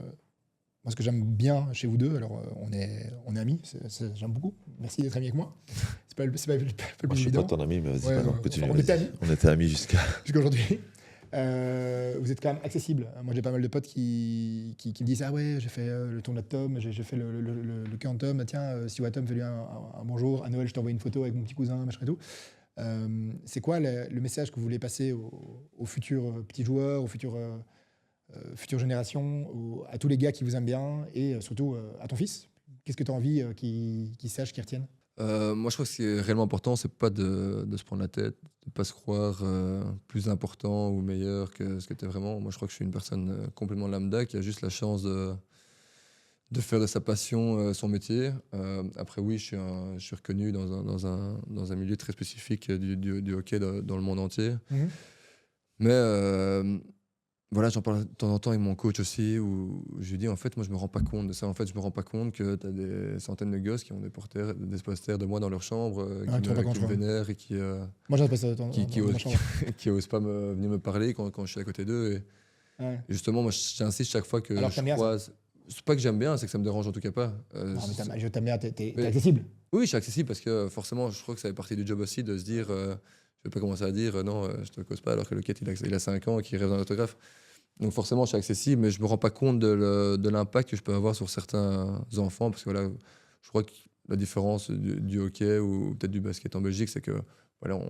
moi, ce que j'aime bien chez vous deux, alors on est amis, j'aime beaucoup. Merci d'être ami avec moi. C'est pas le plus évident. Je suis pas ton ami, mais vas-y, continue. On était amis. On était amis jusqu'à aujourd'hui. Vous êtes quand même accessible. Moi, j'ai pas mal de potes qui me disent j'ai fait le tournoi de Tom, j'ai fait le camp de Tom. Tiens, si Tom, fais-lui un bonjour. À Noël, je t'envoie une photo avec mon petit cousin, machin et tout. C'est quoi le message que vous voulez passer aux futurs petits joueurs, aux futures générations, à tous les gars qui vous aiment bien et surtout à ton fils? Qu'est-ce que tu as envie qu'ils sachent, qu'ils retiennent? Moi, je crois que ce qui est réellement important, c'est pas de se prendre la tête, de pas se croire plus important ou meilleur que ce que tu es vraiment. Moi, je crois que je suis une personne complètement lambda qui a juste la chance de faire de sa passion son métier. Après, oui, je suis reconnu dans un milieu très spécifique du hockey dans le monde entier. Mm-hmm. Mais voilà, j'en parle de temps en temps avec mon coach aussi, où je lui dis, en fait, moi, je me rends pas compte de ça. En fait, je me rends pas compte que tu as des centaines de gosses qui ont des posters de moi dans leur chambre, qui me vénèrent et qui... Moi, j'ai pas ça dans ma chambre. Qui osent pas venir me parler quand je suis à côté d'eux. Et justement, moi, j'insiste chaque fois que je croise... C'est pas que j'aime bien, c'est que ça me dérange en tout cas pas. Non, mais je t'aime bien, t'es accessible. Oui, je suis accessible parce que forcément, je crois que ça fait partie du job aussi de se dire, je vais pas commencer à dire non, je te cause pas alors que le kid il a 5 ans et qu'il rêve d'un autographe. Donc forcément, je suis accessible, mais je me rends pas compte de l'impact que je peux avoir sur certains enfants parce que voilà, je crois que la différence du hockey ou peut-être du basket en Belgique, c'est que voilà,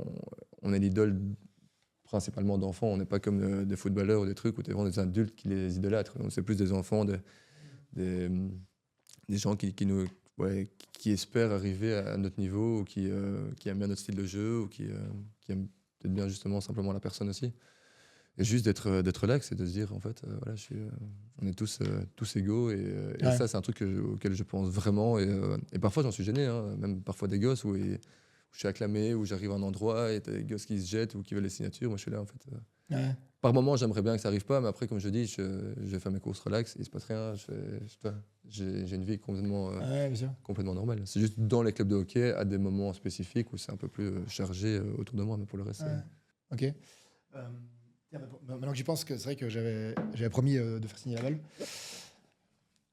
on est l'idole principalement d'enfants. On n'est pas comme des footballeurs ou des trucs où tu es vraiment des adultes qui les idolâtrent. Donc c'est plus des enfants, des gens qui espèrent arriver à notre niveau ou qui aiment bien notre style de jeu ou qui aiment peut-être bien justement simplement la personne aussi. Et juste d'être relax et de se dire en fait voilà, on est tous égaux et ça c'est un truc auquel je pense vraiment et parfois j'en suis gêné, hein, même parfois des gosses où je suis acclamé, où j'arrive à un endroit et t'as des gosses qui se jettent ou qui veulent les signatures. Moi je suis là en fait. Par moment j'aimerais bien que ça arrive pas, mais après comme je dis, je vais faire mes courses relax, il se passe rien, j'ai une vie complètement normale. C'est juste dans les clubs de hockey à des moments spécifiques où c'est un peu plus chargé autour de moi, mais pour le reste. Ok. Maintenant que j'y pense, c'est vrai que j'avais promis de faire signer la balle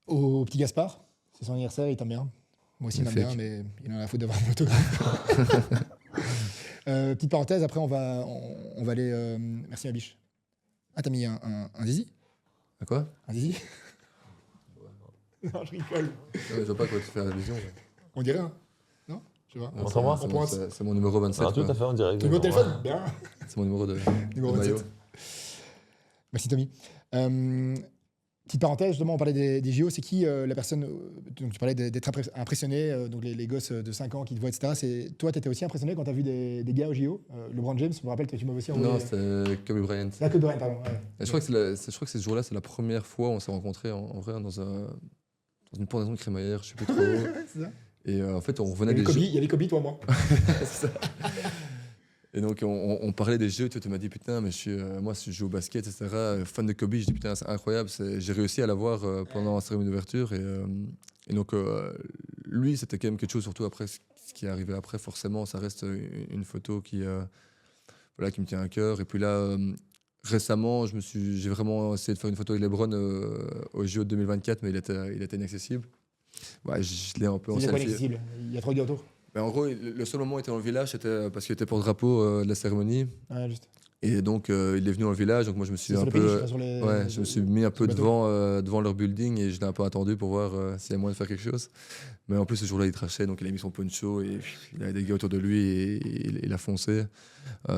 au petit Gaspard. C'est son anniversaire, il t'aime bien. Moi aussi, il en a Fake. bien, mais il en a la faute d'avoir un autographe. Petite parenthèse, après, on va aller. Merci, ma biche. Ah, t'as mis un zizi? À quoi? Un zizi? Non, je rigole. Non, mais je vois pas quoi tu fais allusion. On dirait, hein? Non? Je sais pas. Non, Montre-moi. c'est On mon- pointe. c'est mon numéro 27. Ah, tout quoi. à fait, on dirait. Ton numéro de téléphone? Bien. C'est mon numéro de Numéro maillot. 27. Merci, Tommy. Petite parenthèse, justement, on parlait des JO. C'est qui la personne. Donc, tu parlais d'être impressionné, donc les gosses de 5 ans qui te voient, etc. Toi, tu étais aussi impressionné quand tu as vu des gars au JO? LeBron James, je me rappelle que tu m'avais aussi envoyé. Non, c'était Kobe Bryant. Ah, Kobe Bryant, pardon. Ouais. Et je crois que ce jour-là, c'est la première fois où on s'est rencontrés en vrai dans une pendaison de crémaillère, je sais plus trop. C'est ça. Et en fait, on Il y revenait avait des Kobe, jeux. il y avait Kobe, toi, moi. C'est ça. Et donc, on parlait des jeux. Toi, tu m'as dit, putain, mais moi, si je joue au basket, etc., fan de Kobe, je dis, putain, c'est incroyable. J'ai réussi à l'avoir pendant la cérémonie d'ouverture. Et donc, lui, c'était quand même quelque chose, surtout après ce qui est arrivé après, forcément, ça reste une photo qui me tient à cœur. Et puis là, récemment, j'ai vraiment essayé de faire une photo avec LeBron au JO de 2024, mais il était inaccessible. Ouais, je l'ai un peu en C'est quoi selfie. inaccessible? Il y a trop de gars autour. Mais en gros, le seul moment où il était dans le village, c'était parce qu'il était pour le drapeau de la cérémonie. Ouais, juste. Et donc, il est venu dans le village. Donc, moi, je me suis C'est un sur le péniche, peu. pas sur les. Ouais, je me suis mis un peu le bateau. devant leur building et je l'ai un peu attendu pour voir s'il y a moyen de faire quelque chose. Mais en plus, ce jour-là, il trashait, donc il a mis son poncho et il avait des gars autour de lui et il a foncé.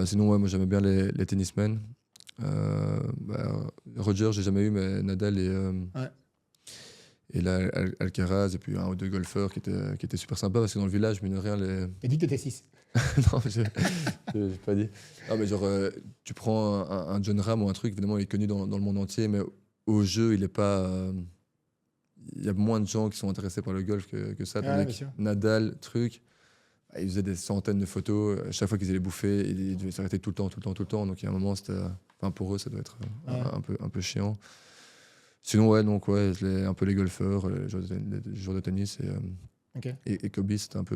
Sinon, ouais, moi, j'aimais bien les tennismen. Roger, j'ai jamais eu, mais Nadal Ouais. et là, Alcaraz, et puis un ou deux golfeurs qui étaient super sympas parce que dans le village, mine de rien, Et dis que t'étais 6. non, j'ai pas dit. Non, mais genre, tu prends un John Ram ou un truc, évidemment, il est connu dans le monde entier, mais au jeu, il est pas. Il y a moins de gens qui sont intéressés par le golf que ça. Ouais, Tandis bien que sûr. Nadal, truc, il faisait des centaines de photos. Chaque fois qu'ils allaient bouffer, ils devaient s'arrêter tout le temps. Donc, il y a un moment, enfin, pour eux, ça doit être un peu chiant. Sinon, ouais, les golfeurs, les joueurs de tennis Ok. et Kobe, c'était un peu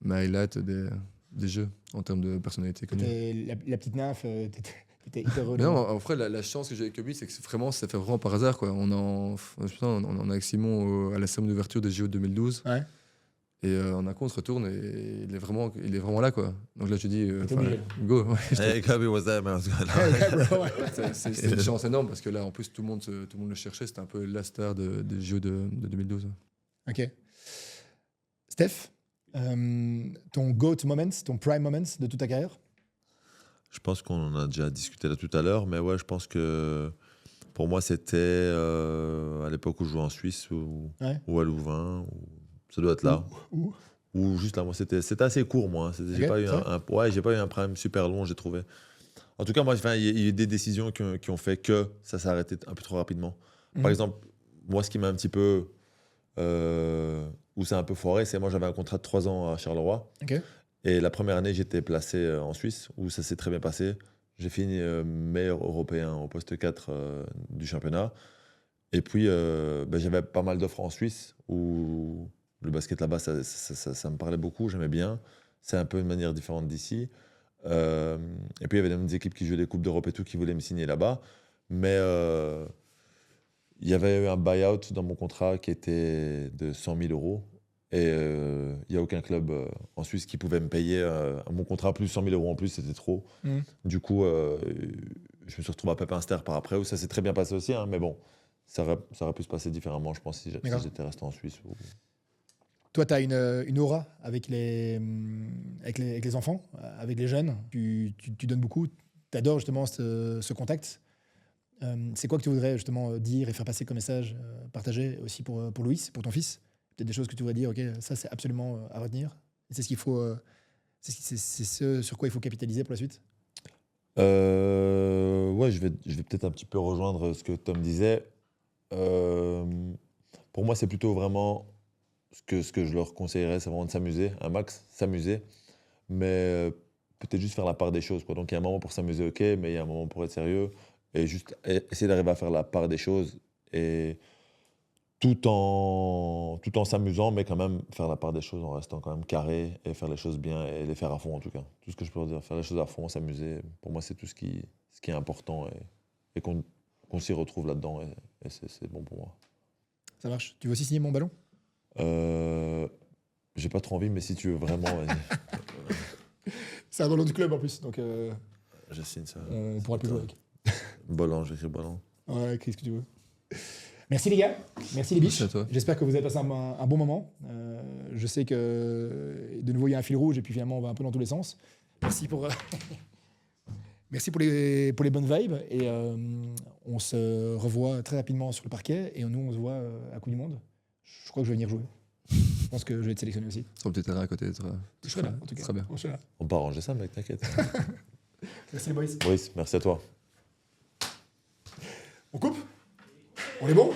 mes highlights des jeux en termes de personnalité connue. T'étais la petite nymphe, t'étais hyper Mais non, en vrai, la chance que j'ai avec Kobe, c'est que ça fait vraiment par hasard. Quoi. On est avec Simon à la cérémonie d'ouverture des JO de 2012. Ouais. Et en un coup, on se retourne et il est vraiment là. Quoi. Donc là, je dis, T'es obligé. go. Ouais, Hey, Kobe was there, man. Ouais, bro, ouais. c'est une chance énorme parce que là, en plus, tout le monde le cherchait. C'était un peu la star des JO de 2012. Ok. Steph, ton GOAT moments, ton prime moments de toute ta carrière? Je pense qu'on en a déjà discuté là tout à l'heure, mais ouais, je pense que pour moi, c'était à l'époque où je jouais en Suisse Ouais. ou à Louvain. Ça doit être là. Où Ou juste là, moi, c'était assez court, moi. J'ai Ok, pas eu c'est j'ai pas eu un prime super long, j'ai trouvé. En tout cas, moi, il y a eu des décisions qui ont fait que ça s'est arrêté un peu trop rapidement. Par exemple, moi, ce qui m'a un petit peu... où c'est un peu foiré, c'est moi, j'avais un contrat de 3 ans à Charleroi. Ok. Et la première année, j'étais placé en Suisse, où ça s'est très bien passé. J'ai fini meilleur européen au poste 4 du championnat. Et puis, j'avais pas mal d'offres en Suisse, où le basket là-bas, ça me parlait beaucoup, j'aimais bien. C'est un peu une manière différente d'ici. Et puis, il y avait des équipes qui jouaient des Coupes d'Europe et tout, qui voulaient me signer là-bas. Mais il y avait eu un buy-out dans mon contrat qui était de 100 000 euros. Et il n'y a aucun club en Suisse qui pouvait me payer mon contrat plus 100 000 euros en plus, c'était trop. Du coup, je me suis retrouvé à Pepinster par après, où ça s'est très bien passé aussi, hein, mais bon, ça aurait pu se passer différemment, je pense, si j'étais resté en Suisse. Toi, tu as une aura avec les enfants, avec les jeunes. Tu donnes beaucoup. Tu adores justement ce contact. C'est quoi que tu voudrais justement dire et faire passer comme message, partager aussi pour Louis, pour ton fils? Peut-être des choses que tu voudrais dire, ok, ça c'est absolument à retenir. Et c'est ce qu'il faut, c'est ce sur quoi il faut capitaliser pour la suite. Ouais, je vais peut-être un petit peu rejoindre ce que Tom disait. Pour moi, c'est plutôt vraiment ce que je leur conseillerais, c'est vraiment de s'amuser, un max, s'amuser, mais peut-être juste faire la part des choses, quoi. Donc il y a un moment pour s'amuser, ok, mais il y a un moment pour être sérieux et juste essayer d'arriver à faire la part des choses et tout en s'amusant, mais quand même faire la part des choses en restant quand même carré et faire les choses bien et les faire à fond en tout cas. Tout ce que je peux dire, faire les choses à fond, s'amuser, pour moi c'est tout ce qui est important et qu'on s'y retrouve là-dedans et c'est bon pour moi. Ça marche. Tu veux aussi signer mon ballon? J'ai pas trop envie, mais si tu veux vraiment, vas-y. C'est un nom du club en plus, donc Je signe ça. on pourra plus jouer avec. Bolland, j'écris Bolland. Ouais, qu'est-ce que tu veux. Merci les gars, merci les biches. Merci à toi. J'espère que vous avez passé un bon moment. Je sais que de nouveau il y a un fil rouge et puis finalement on va un peu dans tous les sens. Merci pour, merci pour les bonnes vibes et on se revoit très rapidement sur le parquet et nous on se voit à Coupe du Monde. Je crois que je vais venir jouer. Je pense que je vais être sélectionné aussi. Sur le petit terrain à côté. Je serai là en tout cas. Très bien. Je serai là. On peut arranger ça, mec, t'inquiète. Merci les boys. Brice, merci à toi. On coupe? On est bon?